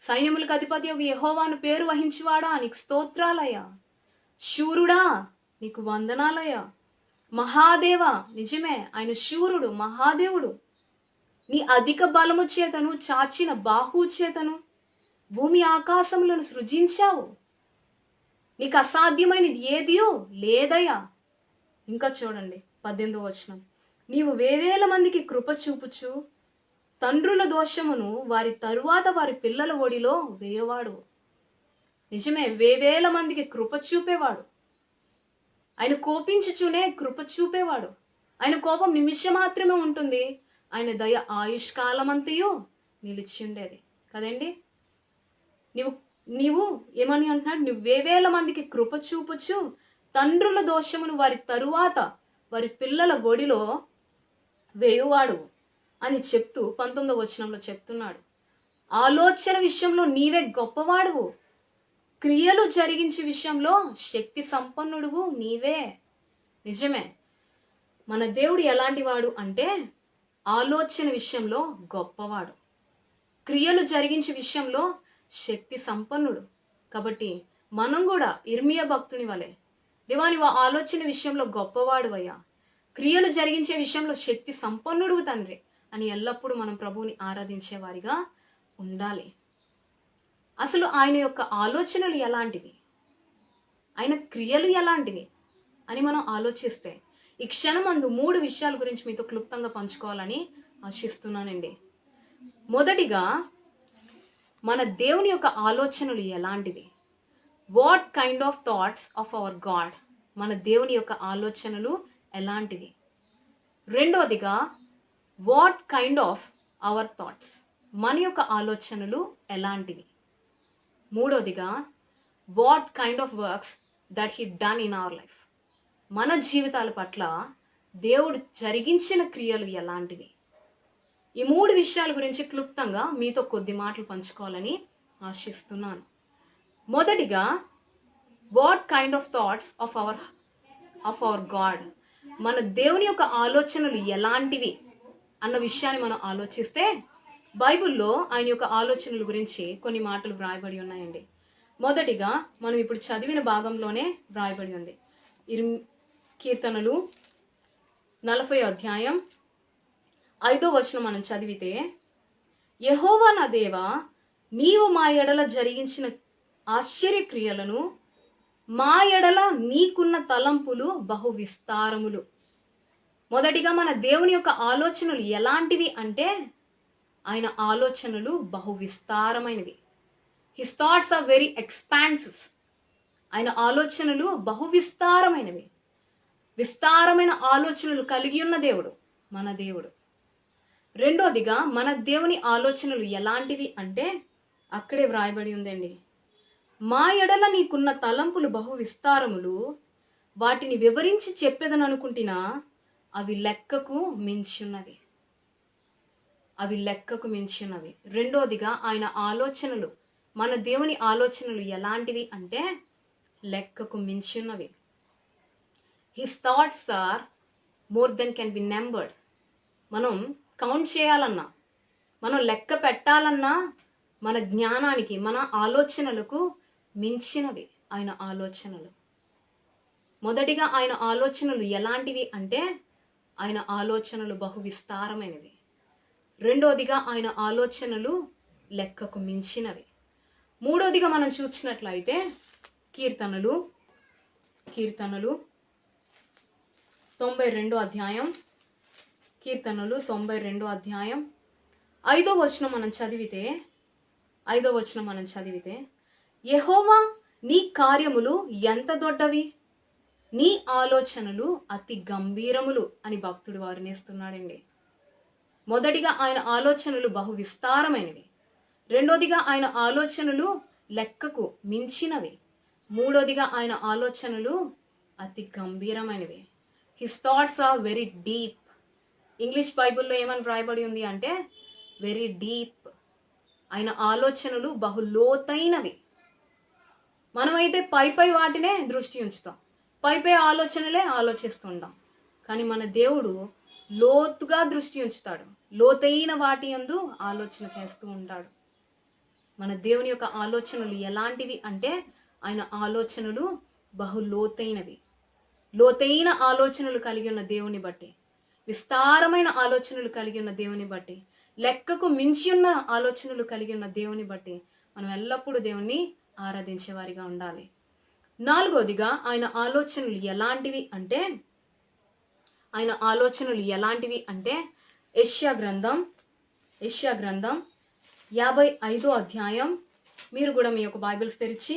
సైన్యములకు అధిపతి యొక్క యెహోవా అను పేరు వహించువాడా, నీకు స్తోత్రాలయ. శూరుడా, నీకు వందనాలయ. మహాదేవ, నిజమే, ఆయన శూరుడు, మహాదేవుడు. నీ అధిక బలము చేతను చాచిన బాహు చేతను భూమి ఆకాశములను సృజించావు. నీకు అసాధ్యమైనది ఏదియో లేదయ్యా. ఇంకా చూడండి 18వ వచనం. నీవు వేవేల మందికి కృప చూపుచు తండ్రుల దోషమును వారి తరువాత వారి పిల్లల ఒడిలో వేయవాడు. నిజమే, వేవేల మందికి కృప చూపేవాడు. ఆయన కోపించుచునే కృప చూపేవాడు. ఆయన కోపం నిమిషం మాత్రమే ఉంటుంది, ఆయన దయ ఆయుష్కాలమంతయు నిలిచి ఉండేది కదండి. నీవు ఏమని అంటున్నాడు? నువ్వు వేవేల మందికి కృప చూపుచు తండ్రుల దోషమును వారి తరువాత వారి పిల్లల ఒడిలో వేయువాడు అని చెప్తూ 19వ వచనంలో చెప్తున్నాడు. ఆలోచన విషయంలో నీవే గొప్పవాడువు, క్రియలు జరిగించే విషయంలో శక్తి సంపన్నుడువు నీవే. నిజమే, మన దేవుడు ఎలాంటి వాడు అంటే ఆలోచన విషయంలో గొప్పవాడు, క్రియలు జరిగించే విషయంలో శక్తి సంపన్నుడు. కాబట్టి మనం కూడా ఇర్మియా భక్తుని వలె, దేవా నీవు ఆలోచన విషయంలో గొప్పవాడు అయ్యా, క్రియలు జరిగించే విషయంలో శక్తి సంపన్నుడు తండ్రి అని ఎల్లప్పుడూ మనం ప్రభువుని ఆరాధించే వారిగా ఉండాలి. అసలు ఆయన యొక్క ఆలోచనలు ఎలాంటివి, ఆయన క్రియలు ఎలాంటివి అని మనం ఆలోచిస్తే ఈ క్షణమందు 3 విషయాల గురించి మీతో క్లుప్తంగా పంచుకోవాలని ఆశిస్తున్నానండి. మొదటిగా, మన దేవుని యొక్క ఆలోచనలు ఎలాంటివి? What kind of thoughts of our God, మన దేవుని యొక్క ఆలోచనలు ఎలాంటివి? రెండవదిగా, what kind of our thoughts, మన యొక్క ఆలోచనలు ఎలాంటివి? మూడవదిగా, what kind of works that he done in our life. మన జీవితాల పట్ల దేవుడు జరిగించిన క్రియలు ఎలాంటివి? ఈ 3 విషయాల గురించి క్లుప్తంగా మీతో కొద్ది మాటలు పంచుకోవాలని ఆశిస్తున్నాను. మొదటిగా, what kind of thoughts of our God. మన దేవుని యొక్క ఆలోచనలు ఎలాంటివి అన్న విషయాన్ని మనం ఆలోచిస్తే బైబిల్లో ఆయన యొక్క ఆలోచనల గురించి కొన్ని మాటలు వ్రాయబడి ఉన్నాయండి. మొదటిగా మనం ఇప్పుడు చదివిన భాగంలోనే వ్రాయబడి ఉంది. కీర్తనలు 40 అధ్యాయం 5వ వచనం మనం చదివితే, యెహోవా నా దేవా, నీవు మా ఎడల జరిగించిన ఆశ్చర్యక్రియలను, మా ఎడల నీకున్న తలంపులు బహు విస్తారములు. మొదటిగా మన దేవుని యొక్క ఆలోచనలు ఎలాంటివి అంటే ఆయన ఆలోచనలు బహు విస్తారమైనవి. His thoughts are very expansive. ఆయన ఆలోచనలు బహు విస్తారమైనవి. విస్తారమైన ఆలోచనలు కలిగి ఉన్న దేవుడు మన దేవుడు. రెండోదిగా, మన దేవుని ఆలోచనలు ఎలాంటివి అంటే అక్కడే వ్రాయబడి ఉందండి. మా ఎడల నీకున్న తలంపులు బహు విస్తారములు, వాటిని వివరించి చెప్పేదని అనుకుంటున్నా అవి లెక్కకు మించినవి. అవి లెక్కకు మించినవి. రెండోదిగా, ఆయన ఆలోచనలు, మన దేవుని ఆలోచనలు ఎలాంటివి అంటే లెక్కకు మించినవి. His thoughts are more than can be numbered. మనం కౌంట్ చేయాలన్నా, మనం లెక్క పెట్టాలన్నా మన జ్ఞానానికి, మన ఆలోచనలకు మించినవి ఆయన ఆలోచనలు. మొదటిగా ఆయన ఆలోచనలు ఎలాంటివి అంటే ఆయన ఆలోచనలు బహు విస్తారమైనవి. రెండోదిగా ఆయన ఆలోచనలు లెక్కకు మించినవి. మూడోదిగా మనం చూసినట్లయితే కీర్తనలు 92 అధ్యాయం, కీర్తనలు 92 అధ్యాయం 5వ వచనం మనం చదివితే, యెహోవా నీ కార్యములు ఎంత దొడ్డవి, నీ ఆలోచనలు అతి గంభీరములు అని భక్తుడు వారినేస్తున్నాడండి. మొదటిగా ఆయన ఆలోచనలు బహు విస్తారమైనవి. రెండోదిగా ఆయన ఆలోచనలు లెక్కకు మించినవి. మూడోదిగా ఆయన ఆలోచనలు అతి గంభీరమైనవి. His thoughts are very deep. English బైబిల్లో ఏమని వ్రాయబడి ఉంది అంటే వెరీ డీప్. ఆయన ఆలోచనలు బహు లోతైనవి. మనమైతే పై వాటినే దృష్టి ఉంచుతాం, పై ఆలోచనలే ఆలోచిస్తుంటాం. కానీ మన దేవుడు లోతుగా దృష్టి ఉంచుతాడు, లోతైన వాటి యందు ఆలోచన చేస్తూ ఉంటాడు. మన దేవుని యొక్క ఆలోచనలు ఎలాంటివి అంటే ఆయన ఆలోచనలు బహు లోతైనవి. లోతైన ఆలోచనలు కలిగి ఉన్న దేవుని బట్టి, విస్తారమైన ఆలోచనలు కలిగి ఉన్న దేవుని బట్టి, లెక్కకు మించి ఉన్న ఆలోచనలు కలిగి ఉన్న దేవుని బట్టి మనం ఎల్లప్పుడూ దేవుణ్ణి ఆరాధించేవారిగా ఉండాలి. నాలుగోదిగా ఆయన ఆలోచనలు ఎలాంటివి అంటే యెషయా గ్రంథం 55వ అధ్యాయం. మీరు కూడా మీ యొక్క బైబిల్స్ తెరిచి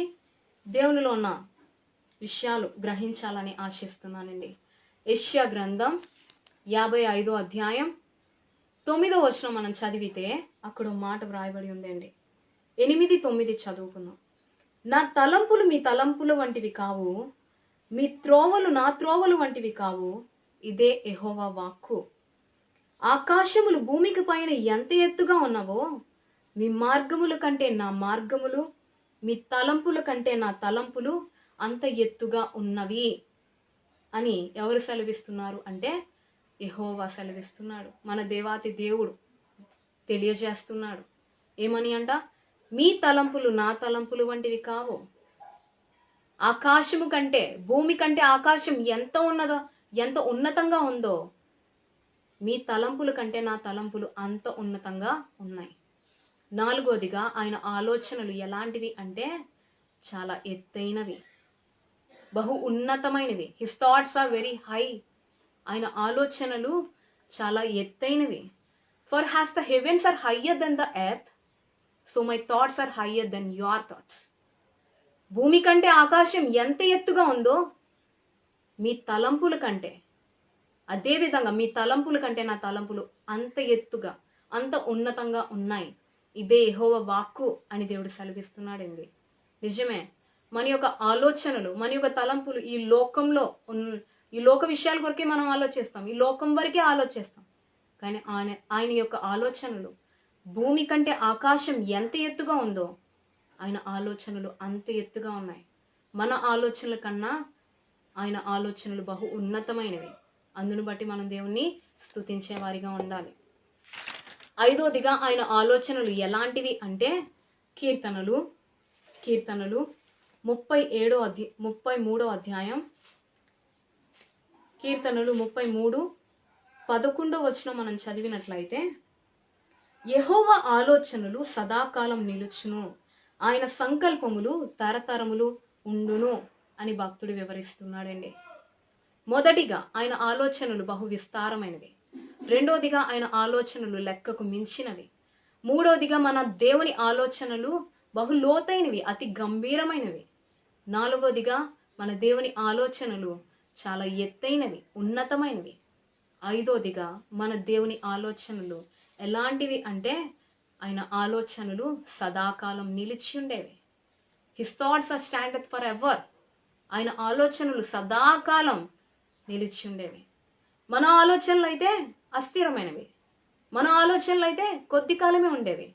దేవునిలో ఉన్న విషయాలు గ్రహించాలని ఆశిస్తున్నానండి. యెషయా గ్రంథం 55వ అధ్యాయం 9వ వచనం మనం చదివితే అక్కడ మాట వ్రాయబడి ఉందండి. 8, 9 చదువుకుందాం. నా తలంపులు మీ తలంపులు వంటివి కావు, మీ త్రోవలు నా త్రోవలు వంటివి కావు, ఇదే యెహోవా వాక్కు. ఆకాశములు భూమికి పైన ఎంత ఎత్తుగా ఉన్నవో, మీ మార్గముల కంటే నా మార్గములు, మీ తలంపుల కంటే నా తలంపులు అంత ఎత్తుగా ఉన్నవి అని ఎవరు సెలవిస్తున్నారు అంటే యెహోవా సెలవిస్తున్నాడు. మన దేవాతి దేవుడు తెలియజేస్తున్నాడు. ఏమని అంట? మీ తలంపులు నా తలంపులు వంటివి కావు. ఆకాశము కంటే, భూమి కంటే ఆకాశం ఎంత ఉన్నతంగా ఉందో, మీ తలంపుల కంటే నా తలంపులు అంత ఉన్నతంగా ఉన్నాయి. నాలుగోదిగా ఆయన ఆలోచనలు ఎలాంటివి అంటే చాలా ఎత్తైనవి, బహు ఉన్నతమైనవి. His thoughts are very high. ఆయన ఆలోచనలు చాలా ఎత్తైనవి. For as the heavens are higher than the earth, so my thoughts are higher than your thoughts. భూమి కంటే ఆకాశం ఎంత ఎత్తుగా ఉందో, మీ తలంపుల కంటే, అదేవిధంగా మీ తలంపుల కంటే నా తలంపులు అంత ఎత్తుగా, అంత ఉన్నతంగా ఉన్నాయి. ఇదే యెహోవా వాక్కు అని దేవుడు సెలవిస్తున్నాడండి. నిజమే, మన యొక్క ఆలోచనలు, మన యొక్క తలంపులు ఈ లోక విషయాల కొరకే మనం ఆలోచిస్తాం, ఈ లోకం వరకే ఆలోచిస్తాం. కానీ ఆయన యొక్క ఆలోచనలు భూమి కంటే ఆకాశం ఎంత ఎత్తుగా ఉందో ఆయన ఆలోచనలు అంత ఎత్తుగా ఉన్నాయి. మన ఆలోచనల కన్నా ఆయన ఆలోచనలు బహు ఉన్నతమైనవి. అందును బట్టి మనం దేవుణ్ణి స్తుతించే వారిగా ఉండాలి. ఐదోదిగా ఆయన ఆలోచనలు ఎలాంటివి అంటే కీర్తనలు 33వ అధ్యాయం, కీర్తనలు 33 11వ వచనం మనం చదివినట్లయితే, యెహోవా ఆలోచనలు సదాకాలం నిలుచును, ఆయన సంకల్పములు తరతరములు ఉండును అని భక్తుడు వివరిస్తున్నాడండి. మొదటిగా ఆయన ఆలోచనలు బహు విస్తారమైనవి. రెండోదిగా ఆయన ఆలోచనలు లెక్కకు మించినవి. మూడోదిగా మన దేవుని ఆలోచనలు బహు లోతైనవి, అతి గంభీరమైనవి. నాలుగోదిగా మన దేవుని ఆలోచనలు చాలా ఎత్తైనవి, ఉన్నతమైనవి. ఐదోదిగా మన దేవుని ఆలోచనలు ఎలాంటివి అంటే ఆయన ఆలోచనలు సదాకాలం నిలిచి ఉండేవి. His thoughts are standard forever. ఆయన ఆలోచనలు సదాకాలం నిలిచి ఉండేవి. మన ఆలోచనలు అయితే అస్థిరమైనవి. మన ఆలోచనలు అయితే కొద్ది కాలమే ఉండేవి.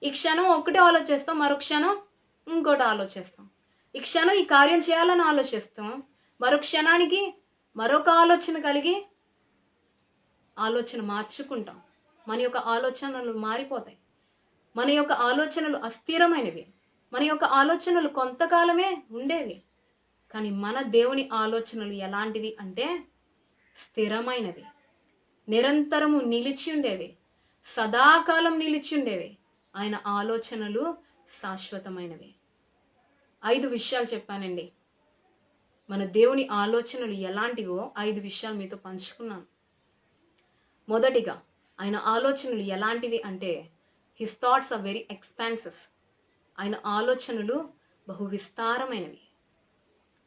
ఈ క్షణం ఒకటే ఆలోచిస్తాం, మరో క్షణం ఇంకోటి ఆలోచిస్తాం. ఈ క్షణం ఈ కార్యం చేయాలని ఆలోచిస్తాం, మరో క్షణానికి మరొక ఆలోచన కలిగి ఆలోచన మార్చుకుంటాం. మన యొక్క ఆలోచనలు మారిపోతాయి. మన యొక్క ఆలోచనలు అస్థిరమైనవి. మన యొక్క ఆలోచనలు కొంతకాలమే ఉండేవి. కానీ మన దేవుని ఆలోచనలు ఎలాంటివి అంటే స్థిరమైనవి, నిరంతరము నిలిచి ఉండేవి, సదాకాలం నిలిచి ఉండేవి. ఆయన ఆలోచనలు శాశ్వతమైనవి. 5 విషయాలు చెప్పానండి. మన దేవుని ఆలోచనలు ఎలాంటివో 5 విషయాలు మీతో పంచుకున్నాను. మొదటిగా ఆయన ఆలోచనలు ఎలాంటివి అంటే his thoughts are very expanses. ఆయన ఆలోచనలు బహు విస్తారమైనవి.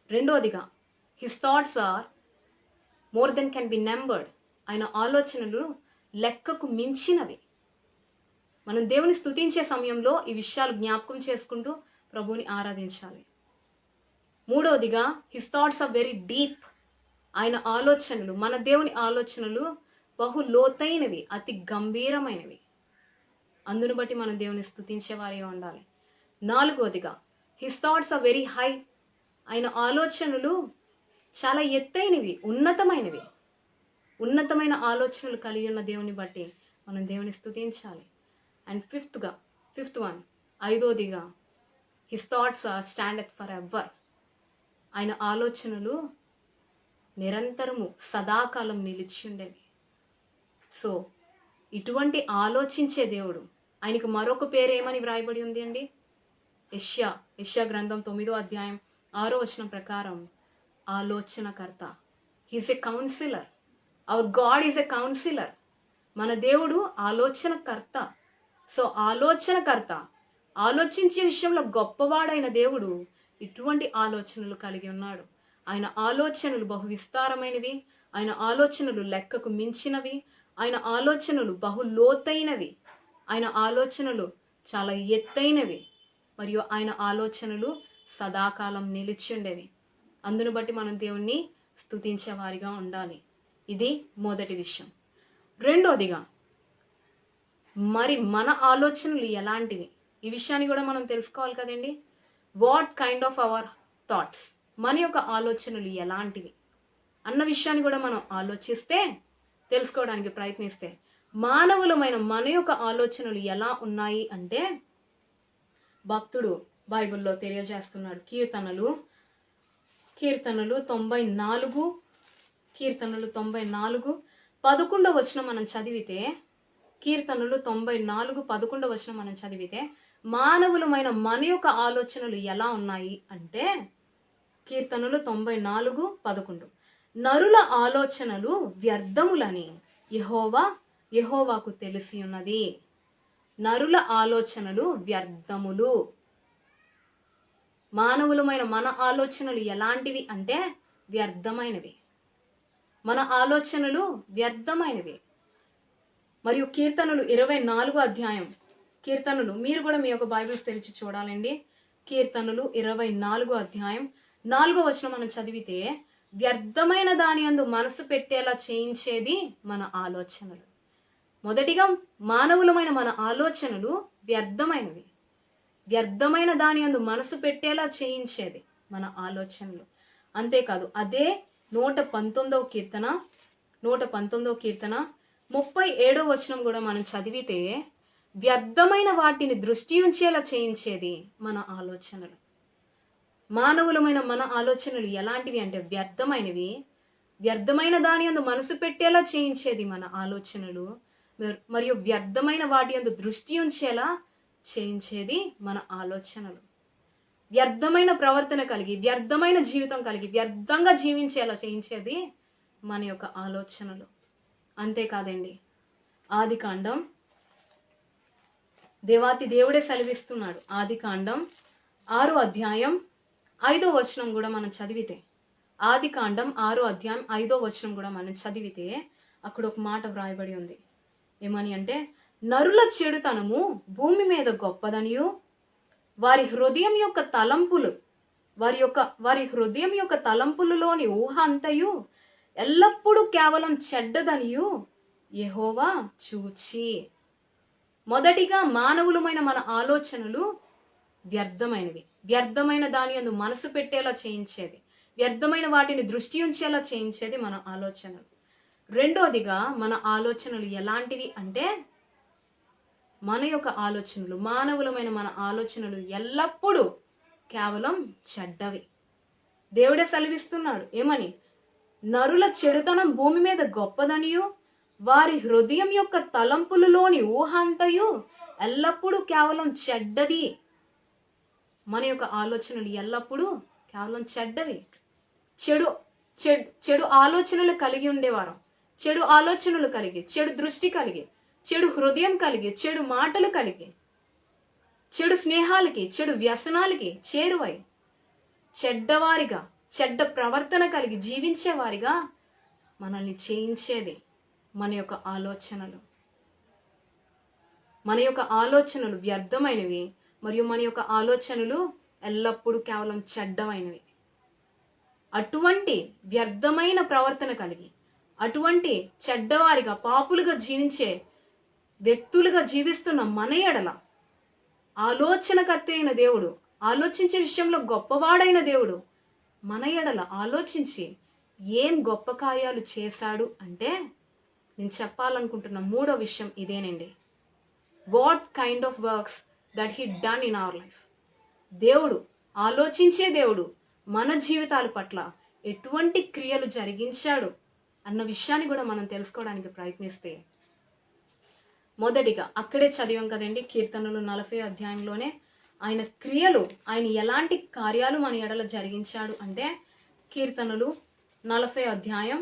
రెండోదిగా his thoughts are more than can be numbered. ఆయన ఆలోచనలు లెక్కకు మించినవి. మనం దేవుని స్తుతించే సమయంలో ఈ విషయాలు జ్ఞాపకం చేసుకుంటూ ప్రభువుని ఆరాధించాలి. మూడోదిగా his thoughts are very deep. ఆయన ఆలోచనలు, మన దేవుని ఆలోచనలు బహు లోతైనవి, అతి గంభీరమైనవి. అందును బట్టి మనం దేవుని స్తుతించే వారిగా ఉండాలి. నాలుగోదిగా his thoughts are very high. ఆయన ఆలోచనలు చాలా ఎత్తైనవి, ఉన్నతమైనవి. ఉన్నతమైన ఆలోచనలు కలిగి ఉన్న దేవుని బట్టి మనం దేవుని స్తుతించాలి. అండ్ ఫిఫ్త్ వన్, ఐదోదిగా his thoughts are standard forever. ఆయన ఆలోచనలు నిరంతరము సదాకాలం నిలిచి ఉండేవి. సో ఇటువంటి ఆలోచించే దేవుడు, ఆయనకు మరొక పేరు ఏమని వ్రాయబడి ఉంది అండి? యెషయా గ్రంథం 9వ అధ్యాయం 6వ వచనం ప్రకారం ఆలోచనకర్త. He's a counsellor. Hour God is a counsellor. మన దేవుడు ఆలోచనకర్త. సో ఆలోచనకర్త, ఆలోచించే విషయంలో గొప్పవాడైన దేవుడు ఇటువంటి ఆలోచనలు కలిగి ఉన్నాడు. ఆయన ఆలోచనలు బహు విస్తారమైనవి. ఆయన ఆలోచనలు లెక్కకు మించినవి. ఆయన ఆలోచనలు బహు లోతైనవి. ఆయన ఆలోచనలు చాలా ఎత్తైనవి. మరియు ఆయన ఆలోచనలు సదాకాలం నిలిచి ఉండేవి. అందును బట్టి మనం దేవుణ్ణి స్తుతించే వారిగా ఉండాలి. ఇది మొదటి విషయం. రెండోదిగా మరి మన ఆలోచనలు ఎలాంటివి, ఈ విషయాన్ని కూడా మనం తెలుసుకోవాలి కదండి. What kind of our thoughts, మన యొక్క ఆలోచనలు ఎలాంటివి అన్న విషయాన్ని కూడా మనం ఆలోచిస్తే, తెలుసుకోవడానికి ప్రయత్నిస్తే, మానవులమైన మన యొక్క ఆలోచనలు ఎలా ఉన్నాయి అంటే భక్తుడు బైబిల్లో తెలియజేస్తున్నాడు. కీర్తనలు 94 11వ వచనం మనం చదివితే, కీర్తనలు 94 11వ వచనం మనం చదివితే మానవులమైన మన యొక్క ఆలోచనలు ఎలా ఉన్నాయి అంటే కీర్తనలు 94:11, నరుల ఆలోచనలు వ్యర్థములని యెహోవాకు తెలిసి ఉన్నది. నరుల ఆలోచనలు వ్యర్థములు. మానవులమైన మన ఆలోచనలు ఎలాంటివి అంటే వ్యర్థమైనవి. మన ఆలోచనలు వ్యర్థమైనవి. మరియు కీర్తనలు 24వ అధ్యాయం, కీర్తనలు మీరు కూడా మీ యొక్క బైబిల్స్ తెరిచి చూడాలండి. కీర్తనలు 24 అధ్యాయం 4 వచనం మనం చదివితే, వ్యర్థమైన దాని యందు మనసు పెట్టేలా చేయించేది మన ఆలోచనలు. మొదటిగా మానవులమైన మన ఆలోచనలు వ్యర్థమైనవి. వ్యర్థమైన దాని యందు మనసు పెట్టేలా చేయించేది మన ఆలోచనలు. అంతేకాదు, అదే 119వ కీర్తన 37వ వచనం కూడా మనం చదివితే, వ్యర్థమైన వాటిని దృష్టి ఉంచేలా చేయించేది మన ఆలోచనలు. మానవులమైన మన ఆలోచనలు ఎలాంటివి అంటే వ్యర్థమైనవి. వ్యర్థమైన దాని యందు మనసు పెట్టేలా చేయించేది మన ఆలోచనలు, మరియు వ్యర్థమైన వాటి యందు దృష్టి ఉంచేలా చేయించేది మన ఆలోచనలు. వ్యర్థమైన ప్రవర్తన కలిగి, వ్యర్థమైన జీవితం కలిగి, వ్యర్థంగా జీవించేలా చేయించేది మన యొక్క ఆలోచనలు. అంతేకాదండి, ఆదికాండం, దేవాతి దేవుడే సెలవిస్తున్నాడు. ఆదికాండం 6వ అధ్యాయం 5వ వచనం కూడా మనం చదివితే, ఆదికాండం 6వ అధ్యాయం 5వ వచనం కూడా మనం చదివితే, అక్కడ ఒక మాట వ్రాయబడి ఉంది. ఏమని అంటే, నరుల చెడుతనము భూమి మీద గొప్పదనియు, వారి హృదయం యొక్క తలంపులలోని ఊహ అంతయు ఎల్లప్పుడూ కేవలం చెడ్డదనియు యెహోవా చూచి. మొదటిగా మానవులమైన మన ఆలోచనలు వ్యర్థమైనవి. వ్యర్థమైన దాని యందు మనసు పెట్టేలా చేయించేది, వ్యర్థమైన వాటిని దృష్టి ఉంచేలా చేయించేది మన ఆలోచనలు. రెండోదిగా మన ఆలోచనలు ఎలాంటివి అంటే, మన యొక్క ఆలోచనలు, మానవులమైన మన ఆలోచనలు ఎల్లప్పుడూ కేవలం చెడ్డవి. దేవుడే సెలవిస్తున్నాడు. ఏమని? నరుల చెడుతనం భూమి మీద గొప్పదనియు, వారి హృదయం యొక్క తలంపులలోని ఊహ అంతయు ఎల్లప్పుడూ కేవలం చెడ్డది. మన యొక్క ఆలోచనలు ఎల్లప్పుడూ కేవలం చెడ్డవి. చెడు ఆలోచనలు కలిగి ఉండేవారు, చెడు ఆలోచనలు కలిగి, చెడు దృష్టి కలిగి, చెడు హృదయం కలిగి, చెడు మాటలు కలిగి, చెడు స్నేహాలకి, చెడు వ్యసనాలకి చేరువై చెడ్డవారిగా, చెడ్డ ప్రవర్తన కలిగి జీవించేవారిగా మనల్ని చేయించేది మన యొక్క ఆలోచనలు. మన యొక్క ఆలోచనలు వ్యర్థమైనవి, మరియు మన యొక్క ఆలోచనలు ఎల్లప్పుడూ కేవలం చెడ్డమైనవి. అటువంటి వ్యర్థమైన ప్రవర్తన కలిగి, అటువంటి చెడ్డవారిగా, పాపులుగా జీవించే వ్యక్తులుగా జీవిస్తున్న మన ఎడల ఆలోచనకర్త అయిన దేవుడు, ఆలోచించే విషయంలో గొప్పవాడైన దేవుడు మన ఎడల ఆలోచించి ఏం గొప్ప కార్యాలు చేశాడు అంటే, నేను చెప్పాలనుకుంటున్న మూడో విషయం ఇదేనండి. What kind of works that he done in our life. దేవుడు, ఆలోచించే దేవుడు మన జీవితాల పట్ల ఎటువంటి క్రియలు జరిగించాడు అన్న విషయాన్ని కూడా మనం తెలుసుకోవడానికి ప్రయత్నిస్తే, మొదటిగా అక్కడే చదివాం కదండి, కీర్తనలు 40 అధ్యాయంలోనే ఆయన క్రియలు, ఆయన ఎలాంటి కార్యాలు మన ఎడల జరిగించాడు అంటే, కీర్తనలు 40 అధ్యాయం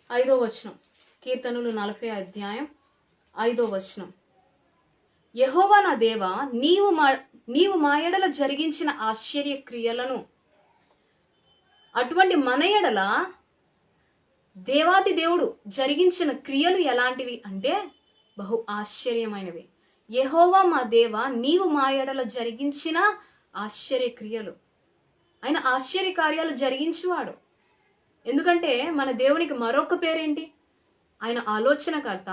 5వ వచనం. కీర్తనలు 40 అధ్యాయం 5వ వచనం. యెహోవా నా దేవా, నీవు మా ఎడల జరిగించిన ఆశ్చర్య క్రియలను. అటువంటి మన ఎడల దేవాది దేవుడు జరిగించిన క్రియలు ఎలాంటివి అంటే బహు ఆశ్చర్యమైనవి. యెహోవా మా దేవా, నీవు మా ఎడల జరిగించిన ఆశ్చర్య క్రియలు. ఆయన ఆశ్చర్య కార్యాలు జరిగించువాడు. ఎందుకంటే మన దేవునికి మరొక పేరేంటి? ఆయన ఆలోచనకర్త.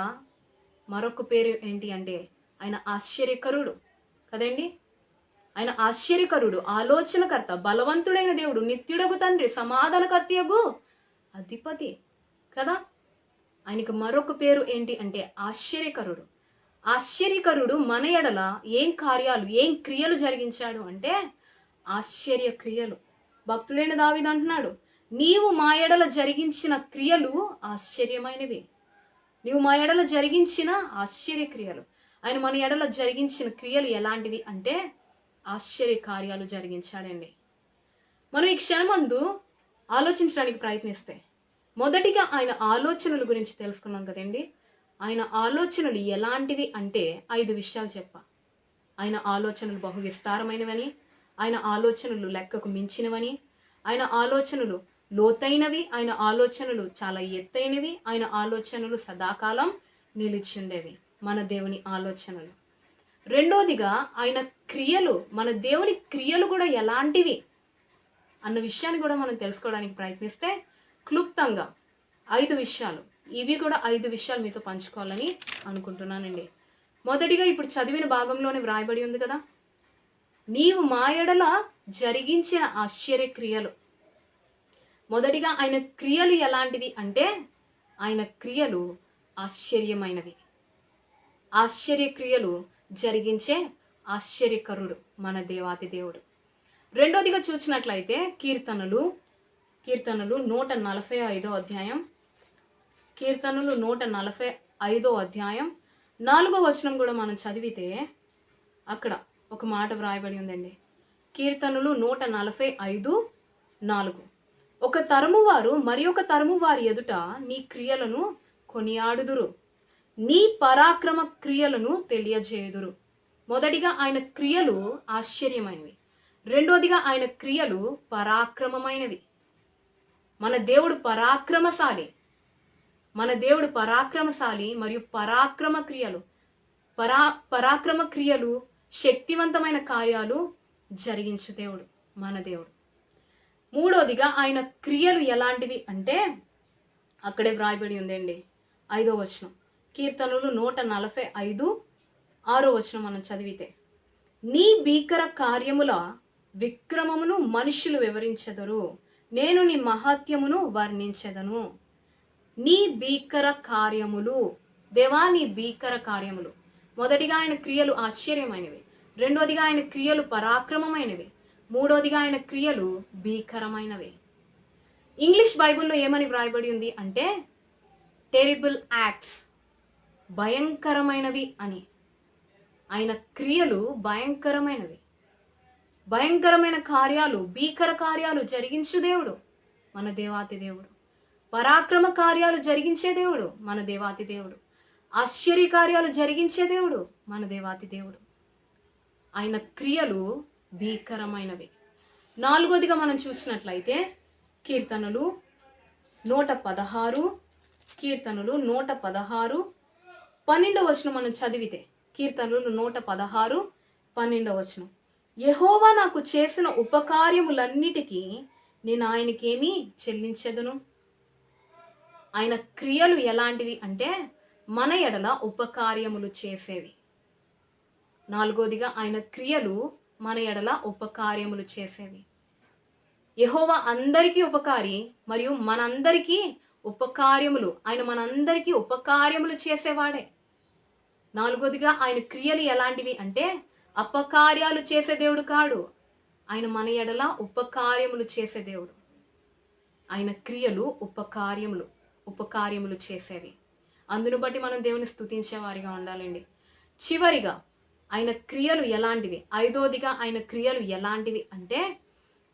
మరొక పేరు ఏంటి అంటే ఆయన ఆశ్చర్యకరుడు కదండి. ఆయన ఆశ్చర్యకరుడు, ఆలోచనకర్త, బలవంతుడైన దేవుడు, నిత్యుడగు తండ్రి, సమాధానకర్తయగు అధిపతి కదా. ఆయనకు మరొక పేరు ఏంటి అంటే ఆశ్చర్యకరుడు. ఆశ్చర్యకరుడు మన ఎడల ఏం కార్యాలు, ఏం క్రియలు జరిగించాడు అంటే ఆశ్చర్య క్రియలు. భక్తుడైన దావీదు అంటున్నాడు, నీవు మా ఎడల జరిగించిన క్రియలు ఆశ్చర్యమైనవి. నీవు మా ఎడల జరిగించిన ఆశ్చర్య క్రియలు. ఆయన మన ఎడల జరిగించిన క్రియలు ఎలాంటివి అంటే ఆశ్చర్య కార్యాలు జరిగించాడండి. మనం ఈ క్షణమందు ఆలోచించడానికి ప్రయత్నిస్తే, మొదటిగా ఆయన ఆలోచనల గురించి తెలుసుకున్నాం కదండి. ఆయన ఆలోచనలు ఎలాంటివి అంటే 5 విషయాలు చెప్పా. ఆయన ఆలోచనలు బహు విస్తారమైనవని, ఆయన ఆలోచనలు లెక్కకు మించినవని, ఆయన ఆలోచనలు లోతైనవి, ఆయన ఆలోచనలు చాలా ఎత్తైనవి, ఆయన ఆలోచనలు సదాకాలం నిలిచిండేవి. మన దేవుని ఆలోచనలు. రెండోదిగా ఆయన క్రియలు, మన దేవుని క్రియలు కూడా ఎలాంటివి అన్న విషయాన్ని కూడా మనం తెలుసుకోవడానికి ప్రయత్నిస్తే క్లుప్తంగా 5 విషయాలు, ఇవి కూడా 5 విషయాలు మీతో పంచుకోవాలని అనుకుంటున్నానండి. మొదటిగా ఇప్పుడు చదివిన భాగంలోనే వ్రాయబడి ఉంది కదా, నీవు మా ఎడల జరిగించిన ఆశ్చర్య క్రియలు. మొదటిగా ఆయన క్రియలు ఎలాంటివి అంటే ఆయన క్రియలు ఆశ్చర్యమైనవి. ఆశ్చర్య క్రియలు జరిగించే ఆశ్చర్యకరుడు మన దేవాతి దేవుడు. రెండోదిగా చూసినట్లయితే కీర్తనలు 145 అధ్యాయం, కీర్తనలు 145 అధ్యాయం 4వ వచనం కూడా మనం చదివితే అక్కడ ఒక మాట వ్రాయబడి ఉందండి. కీర్తనలు 145:4. ఒక తరము వారు మరి ఒక తరము వారి ఎదుట నీ క్రియలను కొనియాడుదురు, నీ పరాక్రమ క్రియలను తెలియజేయుదురు. మొదటిగా ఆయన క్రియలు ఆశ్చర్యమైనవి. రెండోదిగా ఆయన క్రియలు పరాక్రమమైనవి. మన దేవుడు పరాక్రమశాలి. మన దేవుడు పరాక్రమశాలి మరియు పరాక్రమ క్రియలు శక్తివంతమైన కార్యాలు జరిగించు దేవుడు మన దేవుడు. మూడోదిగా ఆయన క్రియలు ఎలాంటివి అంటే అక్కడే వ్రాయబడి ఉందండి 5వ వచనం. కీర్తనలు 145:6వ వచనం మనం చదివితే, నీ భీకర కార్యముల విక్రమమును మనుషులు వివరించెదరు, నేను నీ మహాత్యమును వర్ణించెదను. నీ భీకర కార్యములు, దేవా నీ భీకర కార్యములు. మొదటిగా ఆయన క్రియలు ఆశ్చర్యమైనవి. రెండోదిగా ఆయన క్రియలు పరాక్రమమైనవి. మూడోదిగా ఆయన క్రియలు భీకరమైనవి. ఇంగ్లీష్ బైబిల్లో ఏమని వ్రాయబడి ఉంది అంటే టెరిబుల్ యాక్ట్స్, భయంకరమైనవి అని. ఆయన క్రియలు భయంకరమైనవి. భయంకరమైన కార్యాలు, భీకర కార్యాలు జరిగించు దేవుడు మన దేవాతి దేవుడు. పరాక్రమ కార్యాలు జరిగించే దేవుడు మన దేవాతి దేవుడు. ఆశ్చర్య కార్యాలు జరిగించే దేవుడు మన దేవాతి దేవుడు. ఆయన క్రియలు భీకరమైనవి. నాలుగోదిగా మనం చూసినట్లయితే కీర్తనలు 116, కీర్తనలు 116 12వ వచనం మనం చదివితే, కీర్తనలు 116 12వ వచనం, యెహోవా నాకు చేసిన ఉపకార్యములన్నిటికీ నేను ఆయనకేమీ చెల్లించెదను. ఆయన క్రియలు ఎలాంటివి అంటే మన ఎడల ఉపకార్యములు చేసేవి. నాలుగోదిగా ఆయన క్రియలు మన ఎడల ఉపకార్యములు చేసేవి. యెహోవా అందరికీ ఉపకారి మరియు మనందరికీ ఉపకార్యములు, ఆయన మనందరికీ ఉపకార్యములు చేసేవాడే. నాలుగోదిగా ఆయన క్రియలు ఎలాంటివి అంటే అపకార్యాలు చేసే దేవుడు కాడు, ఆయన మన ఎడల ఉపకార్యములు చేసే దేవుడు. ఆయన క్రియలు ఉపకార్యములు చేసేవి. అందును బట్టి మనం దేవుని స్తుతించే వారిగా ఉండాలండి. చివరిగా ఆయన క్రియలు ఎలాంటివి, ఐదోదిగా ఆయన క్రియలు ఎలాంటివి అంటే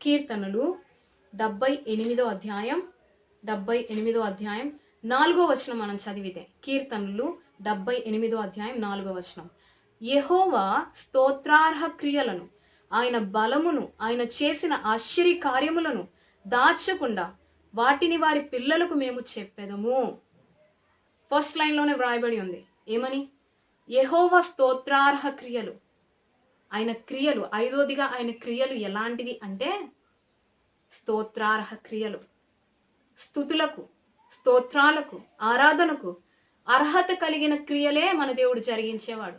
కీర్తనలు 78వ అధ్యాయం 4వ వచనం మనం చదివితే, కీర్తనలు 78వ అధ్యాయం 4వ వచనం, యెహోవా స్తోత్రార్హ క్రియలను, ఆయన బలమును, ఆయన చేసిన ఆశ్చర్య కార్యములను దాచకుండా వాటిని వారి పిల్లలకు మేము చెప్పెదము. ఫస్ట్ లైన్లోనే వ్రాయబడి ఉంది ఏమని, యెహోవా స్తోత్రార్హ క్రియలు. ఆయన క్రియలు, ఐదోదిగా ఆయన క్రియలు ఎలాంటివి అంటే స్తోత్రార్హ క్రియలు. స్తుతులకు, స్తోత్రాలకు, ఆరాధనకు అర్హత కలిగిన క్రియలే మన దేవుడు జరిగించేవాడు.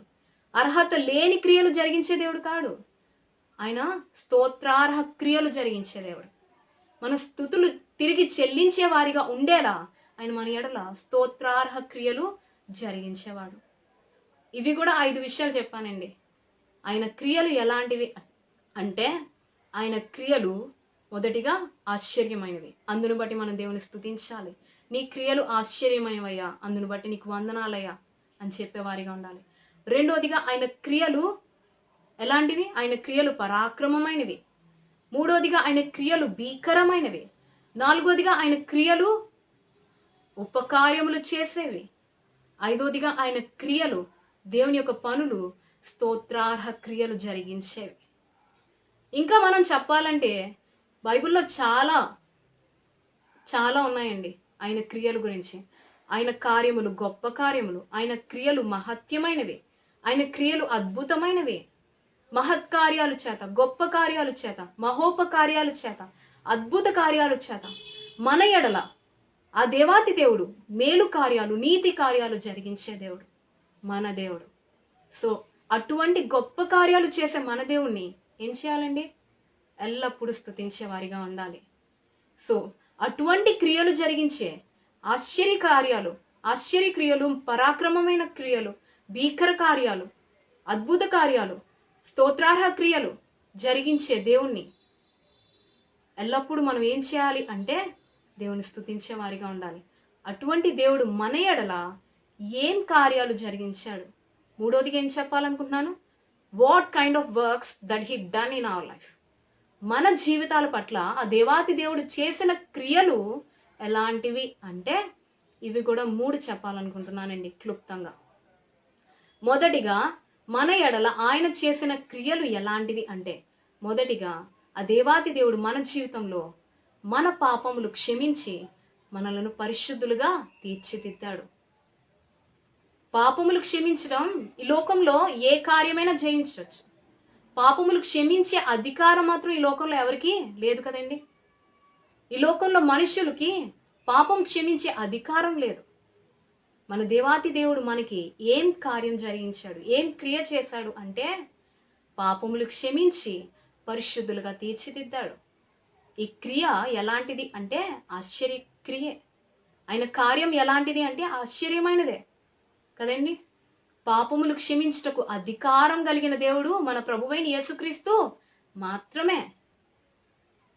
అర్హత లేని క్రియలు జరిగించే దేవుడు కాడు. ఆయన స్తోత్రార్హ క్రియలు జరిగించే దేవుడు. మన స్తుతులు తిరిగి చెల్లించే వారిగా ఉండేలా ఆయన మన ఎడల స్తోత్రార్హ క్రియలు జరిగించేవాడు. ఇవి కూడా 5 విషయాలు చెప్పానండి. ఆయన క్రియలు ఎలాంటివి అంటే ఆయన క్రియలు మొదటిగా ఆశ్చర్యమైనవి. అందును బట్టి మనం దేవుని స్తుతించాలి. నీ క్రియలు ఆశ్చర్యమైనవయ్యా, అందును బట్టి నీకు వందనాలయ్యా అని చెప్పేవారిగా ఉండాలి. రెండోదిగా ఆయన క్రియలు ఎలాంటివి, ఆయన క్రియలు పరాక్రమమైనవి. మూడోదిగా ఆయన క్రియలు భీకరమైనవి. నాలుగోదిగా ఆయన క్రియలు ఉపకార్యములు చేసేవి. ఐదోదిగా ఆయన క్రియలు, దేవుని యొక్క పనులు స్తోత్రార్హ క్రియలు జరిగించేవి. ఇంకా మనం చెప్పాలంటే బైబిల్లో చాలా చాలా ఉన్నాయండి ఆయన క్రియల గురించి. ఆయన కార్యములు గొప్ప కార్యములు, ఆయన క్రియలు మహత్యమైనవి, ఆయన క్రియలు అద్భుతమైనవి. మహత్కార్యాలు చేత, గొప్ప కార్యాలు చేత, మహోపకార్యాలు చేత, అద్భుత కార్యాలు చేత మన ఎడల ఆ దేవాతి దేవుడు మేలు కార్యాలు, నీతి కార్యాలు జరిగించే దేవుడు మన దేవుడు. సో అటువంటి గొప్ప కార్యాలు చేసే మన దేవుణ్ణి ఏం చేయాలండి? ఎల్లప్పుడూ స్తుతించే వారిగా ఉండాలి. సో అటువంటి క్రియలు జరిగించే ఆశ్చర్యక్రియలు, పరాక్రమమైన క్రియలు, భీకర కార్యాలు, అద్భుత కార్యాలు, స్తోత్రార్హ క్రియలు జరిగించే దేవుణ్ణి ఎల్లప్పుడూ మనం ఏం చేయాలి అంటే దేవుని స్తుతించే వారిగా ఉండాలి. అటువంటి దేవుడు మన ఎడల ఏం కార్యాలు జరిగించాడు? మూడోదిగా ఏం చెప్పాలనుకుంటున్నాను? What kind of works that he done in our life. మన జీవితాల పట్ల ఆ దేవాతి దేవుడు చేసిన క్రియలు ఎలాంటివి అంటే ఇవి కూడా 3 చెప్పాలనుకుంటున్నానండి క్లుప్తంగా. మొదటిగా మన ఎడల ఆయన చేసిన క్రియలు ఎలాంటివి అంటే, మొదటిగా ఆ దేవాతి దేవుడు మన జీవితంలో మన పాపములు క్షమించి మనలను పరిశుద్ధులుగా తీర్చిదిద్దాడు. పాపములు క్షమించడం ఈ లోకంలో ఏ కార్యమైనా జయించవచ్చు. పాపములు క్షమించే అధికారం మాత్రం ఈ లోకంలో ఎవరికి లేదు కదండి. ఈ లోకంలో మనుషులకి పాపం క్షమించే అధికారం లేదు. మన దేవాతి దేవుడు మనకి ఏం కార్యం జరిగించాడు, ఏం క్రియ చేశాడు అంటే పాపములు క్షమించి పరిశుద్ధులుగా తీర్చిదిద్దాడు. ఈ క్రియ ఎలాంటిది అంటే ఆశ్చర్యక్రియే. ఆయన కార్యం ఎలాంటిది అంటే ఆశ్చర్యమైనదే కదండి. పాపములు క్షమించుటకు అధికారం కలిగిన దేవుడు మన ప్రభువైన యేసుక్రీస్తు మాత్రమే.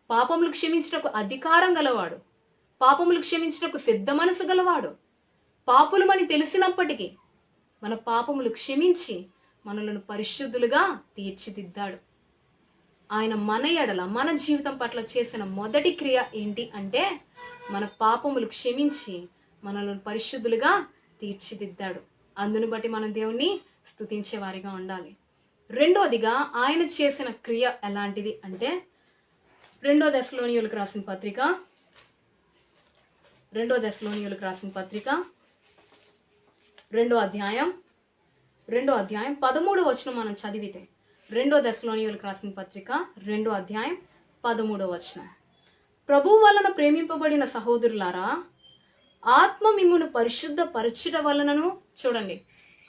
పాపములు క్షమించుటకు అధికారం గలవాడు, పాపములు క్షమించుటకు సిద్ధ మనసు గలవాడు. పాపులమని తెలిసినప్పటికీ మన పాపములు క్షమించి మనలను పరిశుద్ధులుగా తీర్చిదిద్దాడు. ఆయన మన ఎడల మన జీవితం పట్ల చేసిన మొదటి క్రియ ఏంటి అంటే మన పాపములు క్షమించి మనలను పరిశుద్ధులుగా తీర్చిదిద్దాడు. అందును బట్టి మనం దేవుణ్ణి స్తుతించే వారిగా ఉండాలి. రెండోదిగా ఆయన చేసిన క్రియ ఎలాంటిది అంటే 2 దశలోనియులకు రాసిన పత్రిక 2 అధ్యాయం 13వ వచనం మనం చదివితే, 2 దశలోనియులకు రాసిన పత్రిక 2 అధ్యాయం 13వ వచనం. ప్రభువు వలన ప్రేమింపబడిన సహోదరులారా, ఆత్మ మిమ్మును పరిశుద్ధ పరచుట వలనను, చూడండి,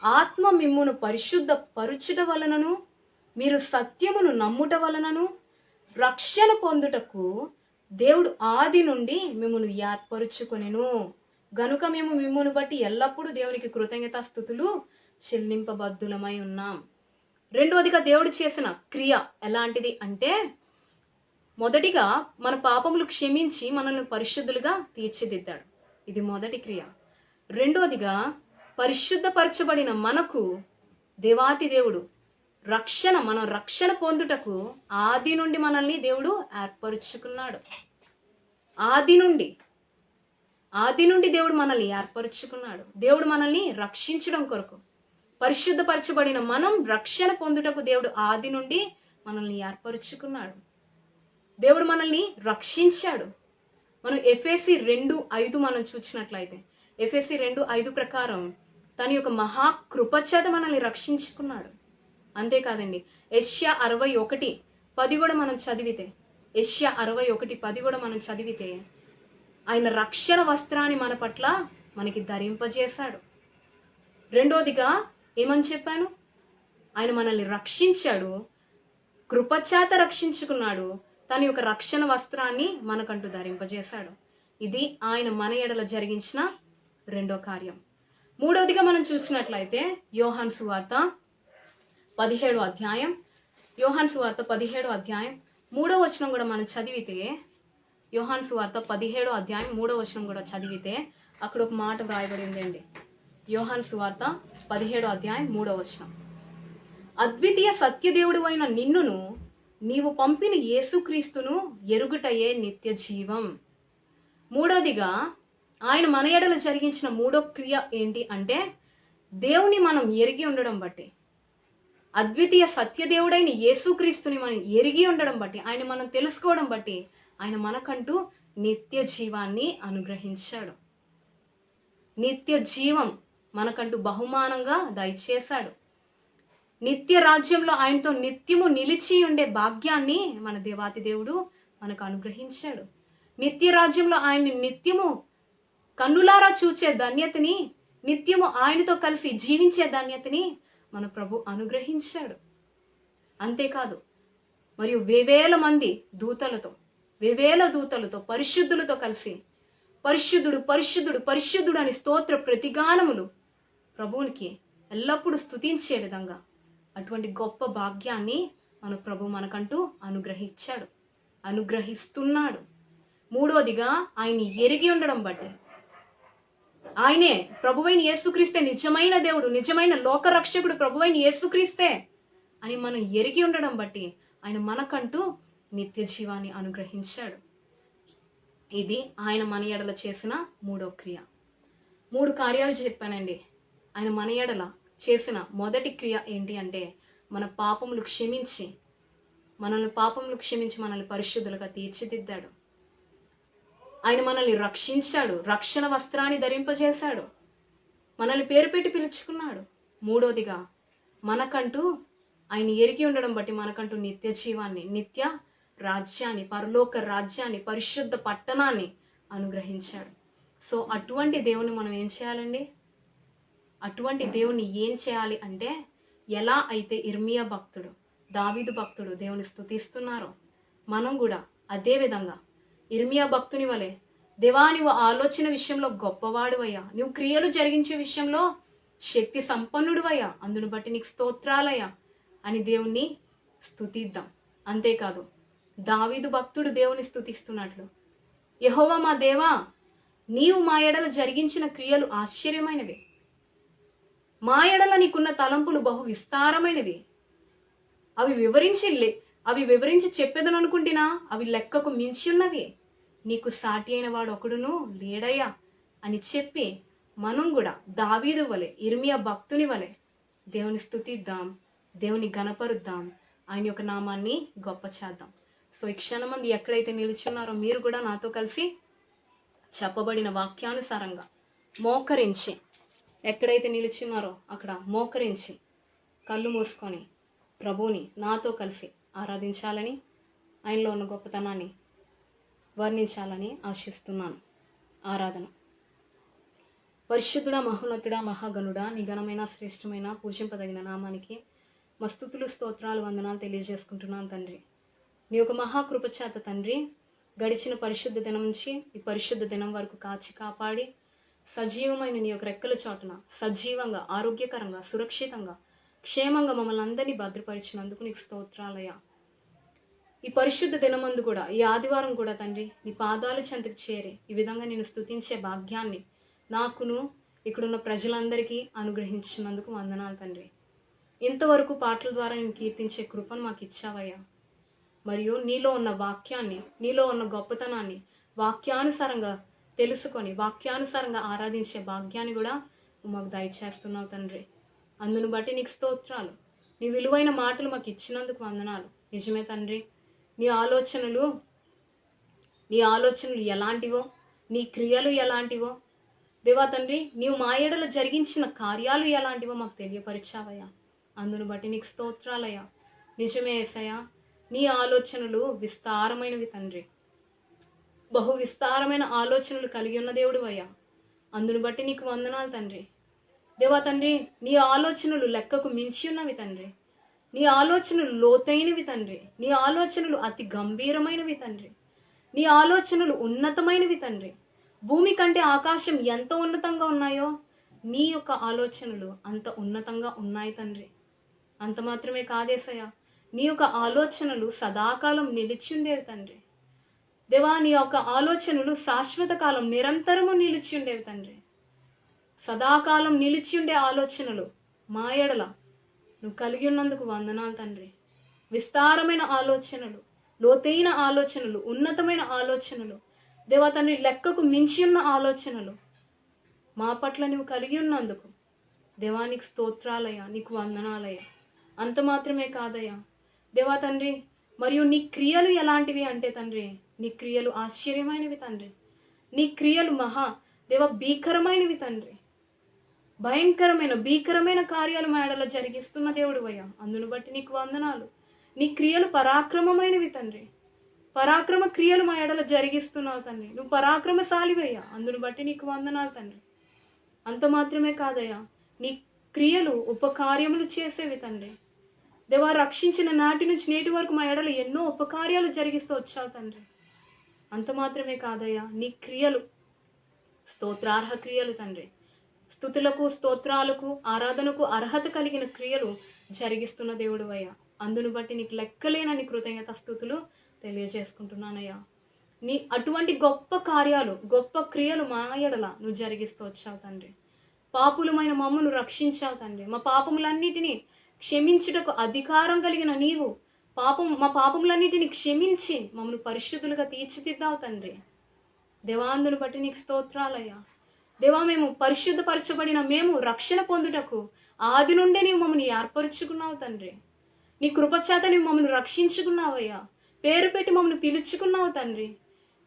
ఆత్మ మిమ్మును పరిశుద్ధ పరచుట వలనను, మీరు సత్యమును నమ్ముట వలనను రక్షణ పొందుటకు దేవుడు ఆది నుండి మిమ్మును ఏర్పరుచుకొనెను. గనుక మేము మిమ్మును బట్టి ఎల్లప్పుడూ దేవునికి కృతజ్ఞతాస్తుతులు చెల్లింపబద్ధులమై ఉన్నాం. రెండోదిగా దేవుడు చేసిన క్రియ ఎలాంటిది అంటే, మొదటిగా మన పాపములు క్షమించి మనల్ని పరిశుద్ధులుగా తీర్చిదిద్దాడు. ఇది మొదటి క్రియ. రెండోదిగా పరిశుద్ధపరచబడిన మనకు దేవాతి దేవుడు మనం రక్షణ పొందుటకు ఆది నుండి మనల్ని దేవుడు ఏర్పరుచుకున్నాడు. ఆది నుండి దేవుడు మనల్ని ఏర్పరుచుకున్నాడు. దేవుడు మనల్ని రక్షించడం కొరకు, పరిశుద్ధపరచబడిన మనం రక్షణ పొందుటకు దేవుడు ఆది నుండి మనల్ని ఏర్పరుచుకున్నాడు. దేవుడు మనల్ని రక్షించాడు. మనం ఎఫెసీ 2:5 మనం చూసినట్లయితే, ఎఫెసీ 2:5 ప్రకారం తన యొక్క మహాకృపచేత మనల్ని రక్షించుకున్నాడు. అంతేకాదండి, యెషయా 61:10 కూడా మనం చదివితే, యెషయా 61:10 కూడా మనం చదివితే ఆయన రక్షణ వస్త్రాన్ని మన పట్ల మనకి ధరింపజేశాడు. రెండోదిగా ఏమని చెప్పాను? ఆయన మనల్ని రక్షించాడు, కృపచేత రక్షించుకున్నాడు, తన యొక్క రక్షణ వస్త్రాన్ని మనకంటూ ధరింపజేశాడు. ఇది ఆయన మన ఎడల జరిగించిన రెండో కార్యం. మూడవదిగా మనం చూసినట్లయితే యోహాను సువార్త 17వ అధ్యాయం 3వ వచనం కూడా మనం చదివితే, యోహాను సువార్త 17వ అధ్యాయం 3వ వచనం కూడా చదివితే అక్కడ ఒక మాట వ్రాయబడి ఉందండి. యోహాను సువార్త 17వ అధ్యాయం 3వ వచనం, అద్వితీయ సత్యదేవుడు అయిన నిన్నును నీవు పంపిన యేసుక్రీస్తును ఎరుగుటయే నిత్య జీవం. మూడోదిగా ఆయన మన ఎడల జరిగించిన మూడో క్రియ ఏంటి అంటే, దేవుని మనం ఎరిగి ఉండడం బట్టి, అద్వితీయ సత్యదేవుడైన యేసుక్రీస్తుని మనం ఎరిగి ఉండడం బట్టి, ఆయన మనం తెలుసుకోవడం బట్టి ఆయన మనకంటూ నిత్య జీవాన్ని అనుగ్రహించాడు. నిత్య జీవం మనకంటూ బహుమానంగా దయచేశాడు. నిత్య రాజ్యంలో ఆయనతో నిత్యము నిలిచి ఉండే భాగ్యాన్ని మన దేవాతి దేవుడు మనకు అనుగ్రహించాడు. నిత్య రాజ్యంలో ఆయన్ని నిత్యము కన్నులారా చూచే ధన్యతని, నిత్యము ఆయనతో కలిసి జీవించే ధన్యతని మన ప్రభు అనుగ్రహించాడు. అంతేకాదు, మరియు వేవేల మంది దూతలతో, వేవేల దూతలతో, పరిశుద్ధులతో కలిసి పరిశుద్ధుడు పరిశుద్ధుడు పరిశుద్ధుడు అని స్తోత్ర ప్రతిగానములు ప్రభువునికి ఎల్లప్పుడూ స్తుతించే విధంగా అటువంటి గొప్ప భాగ్యాన్ని మన ప్రభు మనకంటూ అనుగ్రహిస్తున్నాడు. మూడోదిగా ఆయన్ని ఎరిగి ఉండడం బట్టి, ఆయనే ప్రభువైన యేసుక్రీస్తే నిజమైన దేవుడు, నిజమైన లోకరక్షకుడు ప్రభువైన యేసుక్రీస్తే అని మనం ఎరిగి ఉండడం బట్టి ఆయన మనకంటూ నిత్య జీవాన్ని అనుగ్రహించాడు. ఇది ఆయన మన ఎడల చేసిన మూడో క్రియ. 3 కార్యాలు చెప్పానండి. ఆయన మన ఎడల చేసిన మొదటి క్రియ ఏంటి అంటే, మన పాపములు క్షమించి మనల్ని పరిశుద్ధులుగా తీర్చిదిద్దాడు. ఆయన మనల్ని రక్షించాడు, రక్షణ వస్త్రాన్ని ధరింపజేశాడు, మనల్ని పేరు పెట్టి పిలుచుకున్నాడు. మూడోదిగా మనకంటూ ఆయన ఎరిగి ఉండడం బట్టి మనకంటూ నిత్య జీవాన్ని, నిత్య రాజ్యాన్ని, పరలోక రాజ్యాన్ని, పరిశుద్ధ పట్టణాన్ని అనుగ్రహించాడు. సో అటువంటి దేవుని మనం ఏం చేయాలండి? అటువంటి దేవుని ఏం చేయాలి అంటే, ఎలా అయితే ఇర్మియా భక్తుడు, దావీదు భక్తుడు దేవుని స్తుతిస్తున్నారో మనం కూడా అదే విధంగా ఇర్మియా భక్తుని వలె, దేవా నువ్వు ఆలోచన విషయంలో గొప్పవాడువయ్యా, నువ్వు క్రియలు జరిగించే విషయంలో శక్తి సంపన్నుడువయ్యా, అందును బట్టి నీకు స్తోత్రాలయ్యా అని దేవుణ్ణి స్తుతిద్దాం. అంతేకాదు, దావీదు భక్తుడు దేవుని స్తుతిస్తున్నట్లు, యెహోవా మా దేవా, నీవు మా ఎడల జరిగించిన క్రియలు ఆశ్చర్యమైనవి, మా ఎడల నీకున్న తలంపులు బహు విస్తారమైనవి, అవి వివరించి చెప్పేదని అనుకుంటున్నా, అవి లెక్కకు మించి ఉన్నవి, నీకు సాటి అయిన వాడు ఒకడును లేడయ్యా అని చెప్పి మనం కూడా దావీదు వలె, ఇర్మియా భక్తుని వలె దేవుని స్తుతిద్దాం, దేవుని గణపరుద్దాం, ఆయన యొక్క నామాన్ని గొప్ప చేద్దాం. సో ఈ క్షణమంది ఎక్కడైతే నిలుచున్నారో మీరు కూడా నాతో కలిసి చెప్పబడిన వాక్యానుసారంగా మోకరించి, ఎక్కడైతే నిలుచున్నారో అక్కడ మోకరించి కళ్ళు మూసుకొని ప్రభువుని నాతో కలిసి ఆరాధించాలని, ఆయనలో ఉన్న గొప్పతనాన్ని వర్ణించాలని ఆశిస్తున్నాను. ఆరాధన. పరిశుద్ధుడా, మహోన్నతుడా, మహాగణుడా, నీ ఘనమైన శ్రేష్టమైన పూజింపదగిన నామానికి మస్తుతులు, స్తోత్రాలు, వందనాలు తెలియజేసుకుంటున్నాను తండ్రి. నీ యొక్క మహాకృపచేత తండ్రి, గడిచిన పరిశుద్ధ దినం నుంచి ఈ పరిశుద్ధ దినం వరకు కాచి కాపాడి సజీవమైన నీ యొక్క రెక్కల చాటున సజీవంగా, ఆరోగ్యకరంగా, సురక్షితంగా, క్షేమంగా మమ్మల్ని అందరినీ భద్రపరిచినందుకు నీకు స్తోత్రాలయ్యా. ఈ పరిశుద్ధ దినమందు కూడా, ఈ ఆదివారం కూడా తండ్రి, నీ పాదాల చెంతకు చేరి ఈ విధంగా నేను స్తుతించే భాగ్యాన్ని నాకును ఇక్కడున్న ప్రజలందరికీ అనుగ్రహించినందుకు వందనాలు తండ్రి. ఇంతవరకు పాటల ద్వారా నేను కీర్తించే కృపను మాకు ఇచ్చావయ్యా. మరియు నీలో ఉన్న వాక్యాన్ని, నీలో ఉన్న గొప్పతనాన్ని వాక్యానుసారంగా తెలుసుకొని వాక్యానుసారంగా ఆరాధించే భాగ్యాన్ని కూడా మాకు దయచేస్తున్నావు తండ్రి. అందును బట్టి నీకు స్తోత్రాలు. నీ విలువైన మాటలు మాకు ఇచ్చినందుకు వందనాలు. నిజమే తండ్రి, నీ ఆలోచనలు ఎలాంటివో, నీ క్రియలు ఎలాంటివో దేవా తండ్రి, నీవు మా ఎడల జరిగించిన కార్యాలు ఎలాంటివో మాకు తెలియపరిచావయ్యా. అందును బట్టి నీకు స్తోత్రాలయ్యా. నిజమే యేసయ్యా, నీ ఆలోచనలు విస్తారమైనవి తండ్రి, బహు విస్తారమైన ఆలోచనలు కలిగి ఉన్న దేవుడు అయ్యా. అందును బట్టి నీకు వందనాలు తండ్రి. దేవా తండ్రి, నీ ఆలోచనలు లెక్కకు మించి ఉన్నవి తండ్రి, నీ ఆలోచనలు లోతైనవి తండ్రి, నీ ఆలోచనలు అతి గంభీరమైనవి తండ్రి, నీ ఆలోచనలు ఉన్నతమైనవి తండ్రి. భూమి కంటే ఆకాశం ఎంత ఉన్నతంగా ఉన్నాయో నీ యొక్క ఆలోచనలు అంత ఉన్నతంగా ఉన్నాయి తండ్రి. అంత మాత్రమే కాదేసయ్యా, నీ యొక్క ఆలోచనలు సదాకాలం నిలిచి ఉండేవి తండ్రి. దేవా, నీ యొక్క ఆలోచనలు శాశ్వత కాలం నిరంతరము నిలిచి ఉండేవి తండ్రి. సదాకాలం నిలిచి ఉండే ఆలోచనలు మా ఎడల నువ్వు కలిగి ఉన్నందుకు వందనాలు తండ్రి. విస్తారమైన ఆలోచనలు, లోతైన ఆలోచనలు, ఉన్నతమైన ఆలోచనలు దేవా తండ్రి, లెక్కకు మించి ఉన్న ఆలోచనలు మా పట్ల నువ్వు కలిగి ఉన్నందుకు దేవానికి స్తోత్రాలయ్యా, నీకు వందనాలయ్యా. అంత మాత్రమే కాదయ్యా దేవా తండ్రి, మరియు నీ క్రియలు ఎలాంటివి అంటే తండ్రి, నీ క్రియలు ఆశ్చర్యమైనవి తండ్రి, నీ క్రియలు దేవ భీకరమైనవి తండ్రి. భయంకరమైన భీకరమైన కార్యాలు మా ఎడల జరిగిస్తున్న దేవుడు అయ్యా, అందును బట్టి నీకు వందనాలు. నీ క్రియలు పరాక్రమమైనవి తండ్రి. పరాక్రమ క్రియలు మా ఎడల జరిగిస్తున్నావు తండ్రి. నువ్వు పరాక్రమశాలివయ్యా, అందును బట్టి నీకు వందనాలు తండ్రి. అంత మాత్రమే కాదయ్యా, నీ క్రియలు ఉపకార్యములు చేసేవి తండ్రి. దేవా, రక్షించిన నాటి నుంచి నేటి వరకు మా ఎడల ఎన్నో ఉపకార్యాలు జరిగిస్తూ వచ్చావు తండ్రి. అంత మాత్రమే కాదయ్యా, నీ క్రియలు స్తోత్రార్హ క్రియలు తండ్రి. స్తుతులకు, స్తోత్రాలకు, ఆరాధనకు అర్హత కలిగిన క్రియలు జరిగిస్తున్న దేవుడు అయ్యా, అందును బట్టి నీకు లెక్కలేనని కృతజ్ఞత స్తుతులు తెలియజేసుకుంటున్నానయ్యా. నీ అటువంటి గొప్ప కార్యాలు, గొప్ప క్రియలు మా ఎడల నువ్వు జరిగిస్తూ వచ్చావు తండ్రి. పాపులమైన మమ్మను రక్షించావు తండ్రి. మా పాపములన్నిటినీ క్షమించుటకు అధికారం కలిగిన నీవు మా పాపములన్నిటిని క్షమించి మమ్మల్ని పరిశుద్ధులుగా తీర్చిదిద్దావు తండ్రి. దేవాందును బట్టి నీకు స్తోత్రాలయ్యా. దేవా, మేము పరిశుద్ధపరచబడిన మేము రక్షణ పొందుటకు ఆది నుండే నీవు మమ్మల్ని ఏర్పరుచుకున్నావు తండ్రి. నీ కృపచేత నీవు మమ్మల్ని రక్షించుకున్నావయ్యా. పేరు పెట్టి మమ్మల్ని పిలుచుకున్నావు తండ్రి.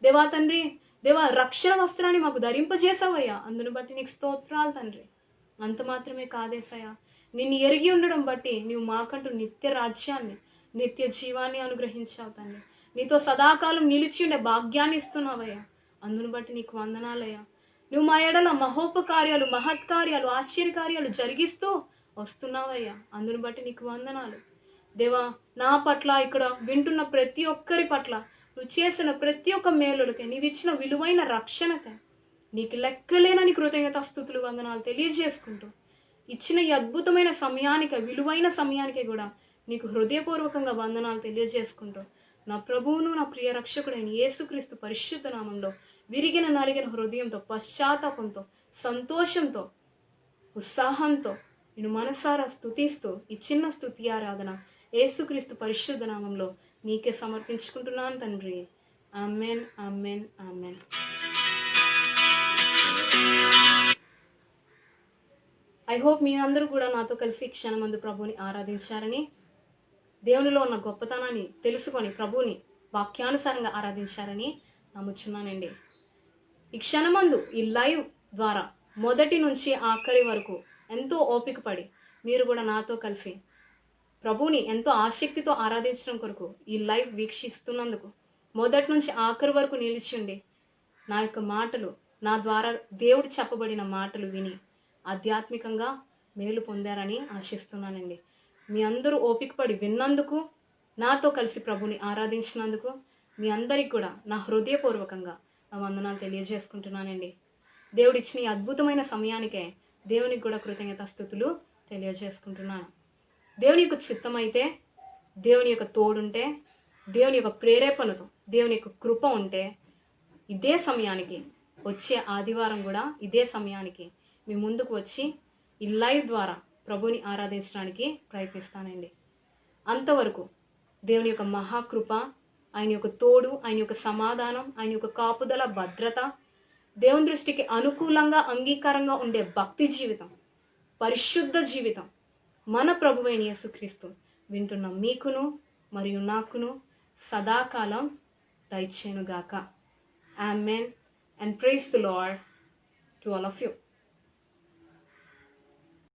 దేవా తండ్రి, దేవా, రక్షణ వస్త్రాన్ని మాకు ధరింపజేసావయ్యా, అందును బట్టి నీకు స్తోత్రాలు తండ్రి. అంత మాత్రమే కాదేసయ్యా, నిన్ను ఎరిగి ఉండడం బట్టి నీవు మాకంటూ నిత్య రాజ్యాన్ని, నిత్య జీవాన్ని అనుగ్రహించావు తండ్రి. నీతో సదాకాలం నిలిచి ఉండే భాగ్యాన్ని ఇస్తున్నావయ్యా, అందును బట్టి నీకు వందనాలయ్యా. నువ్వు మా ఎడల మహోపకార్యాలు, మహత్కార్యాలు, ఆశ్చర్యకార్యాలు జరిగిస్తూ వస్తున్నావయ్యా, అందును బట్టి నీకు వందనాలు. దేవా, నా పట్ల, ఇక్కడ వింటున్న ప్రతి ఒక్కరి పట్ల నువ్వు చేసిన ప్రతి ఒక్క మేలులకే, నీవు ఇచ్చిన విలువైన రక్షణకే నీకు లెక్కలేనని కృతజ్ఞత స్తుతులు వందనాలు తెలియజేసుకుంటూ, ఇచ్చిన ఈ అద్భుతమైన సమయానికే, విలువైన సమయానికే కూడా నీకు హృదయపూర్వకంగా వందనాలు తెలియజేసుకుంటూ, నా ప్రభువును, నా ప్రియ రక్షకుడైన యేసుక్రీస్తు పరిశుద్ధ నామంలో విరిగిన నలిగిన హృదయంతో, పశ్చాత్తాపంతో, సంతోషంతో, ఉత్సాహంతో నేను మనసారా స్తుతిస్తూ ఈ చిన్న స్తుతి ఆరాధన యేసుక్రీస్తు పరిశుద్ధ నామంలో నీకే సమర్పించుకుంటున్నాను తండ్రి. Amen, amen, amen. I hope మీ అందరూ కూడా నాతో కలిసి క్షణమందు ప్రభువుని ఆరాధించారని, దేవునిలో ఉన్న గొప్పతనాన్ని తెలుసుకొని ప్రభువుని వాక్యానుసారంగా ఆరాధించారని నమ్ముచున్నానండి. ఈ క్షణమందు ఈ లైవ్ ద్వారా మొదటి నుంచి ఆఖరి వరకు ఎంతో ఓపిక పడి మీరు కూడా నాతో కలిసి ప్రభువుని ఎంతో ఆసక్తితో ఆరాధించడం కొరకు ఈ లైవ్ వీక్షిస్తున్నందుకు, మొదటి నుంచి ఆఖరి వరకు నిలిచి ఉండి నా యొక్క మాటలు, నా ద్వారా దేవుడు చెప్పబడిన మాటలు విని ఆధ్యాత్మికంగా మేలు పొందారని ఆశిస్తున్నానండి. మీ అందరూ ఓపిక పడి విన్నందుకు, నాతో కలిసి ప్రభుని ఆరాధించినందుకు మీ అందరికి కూడా నా హృదయపూర్వకంగా నా వందనాలు తెలియజేసుకుంటున్నానండి. దేవుడిచ్చిన ఈ అద్భుతమైన సమయానికే దేవునికి కూడా కృతజ్ఞత స్తుతులు తెలియజేసుకుంటున్నాను. దేవుని యొక్క చిత్తమైతే, దేవుని యొక్క తోడుంటే, దేవుని యొక్క ప్రేరేపణతో, దేవుని యొక్క కృప ఉంటే ఇదే సమయానికి, వచ్చే ఆదివారం కూడా ఇదే సమయానికి మీ ముందుకు వచ్చి ఈ లైవ్ ద్వారా ప్రభుని ఆరాధించడానికి ప్రయత్నిస్తానండి. అంతవరకు దేవుని యొక్క మహాకృప, ఆయన యొక్క తోడు, ఆయన యొక్క సమాధానం, ఆయన యొక్క కాపుదల, భద్రత, దేవుని దృష్టికి అనుకూలంగా, అంగీకారంగా ఉండే భక్తి జీవితం, పరిశుద్ధ జీవితం మన ప్రభువైన యేసుక్రీస్తు వింటున్న మీకును మరియు నాకును సదాకాలం దయచేయునుగాక. Amen. And praise the Lord to all of you.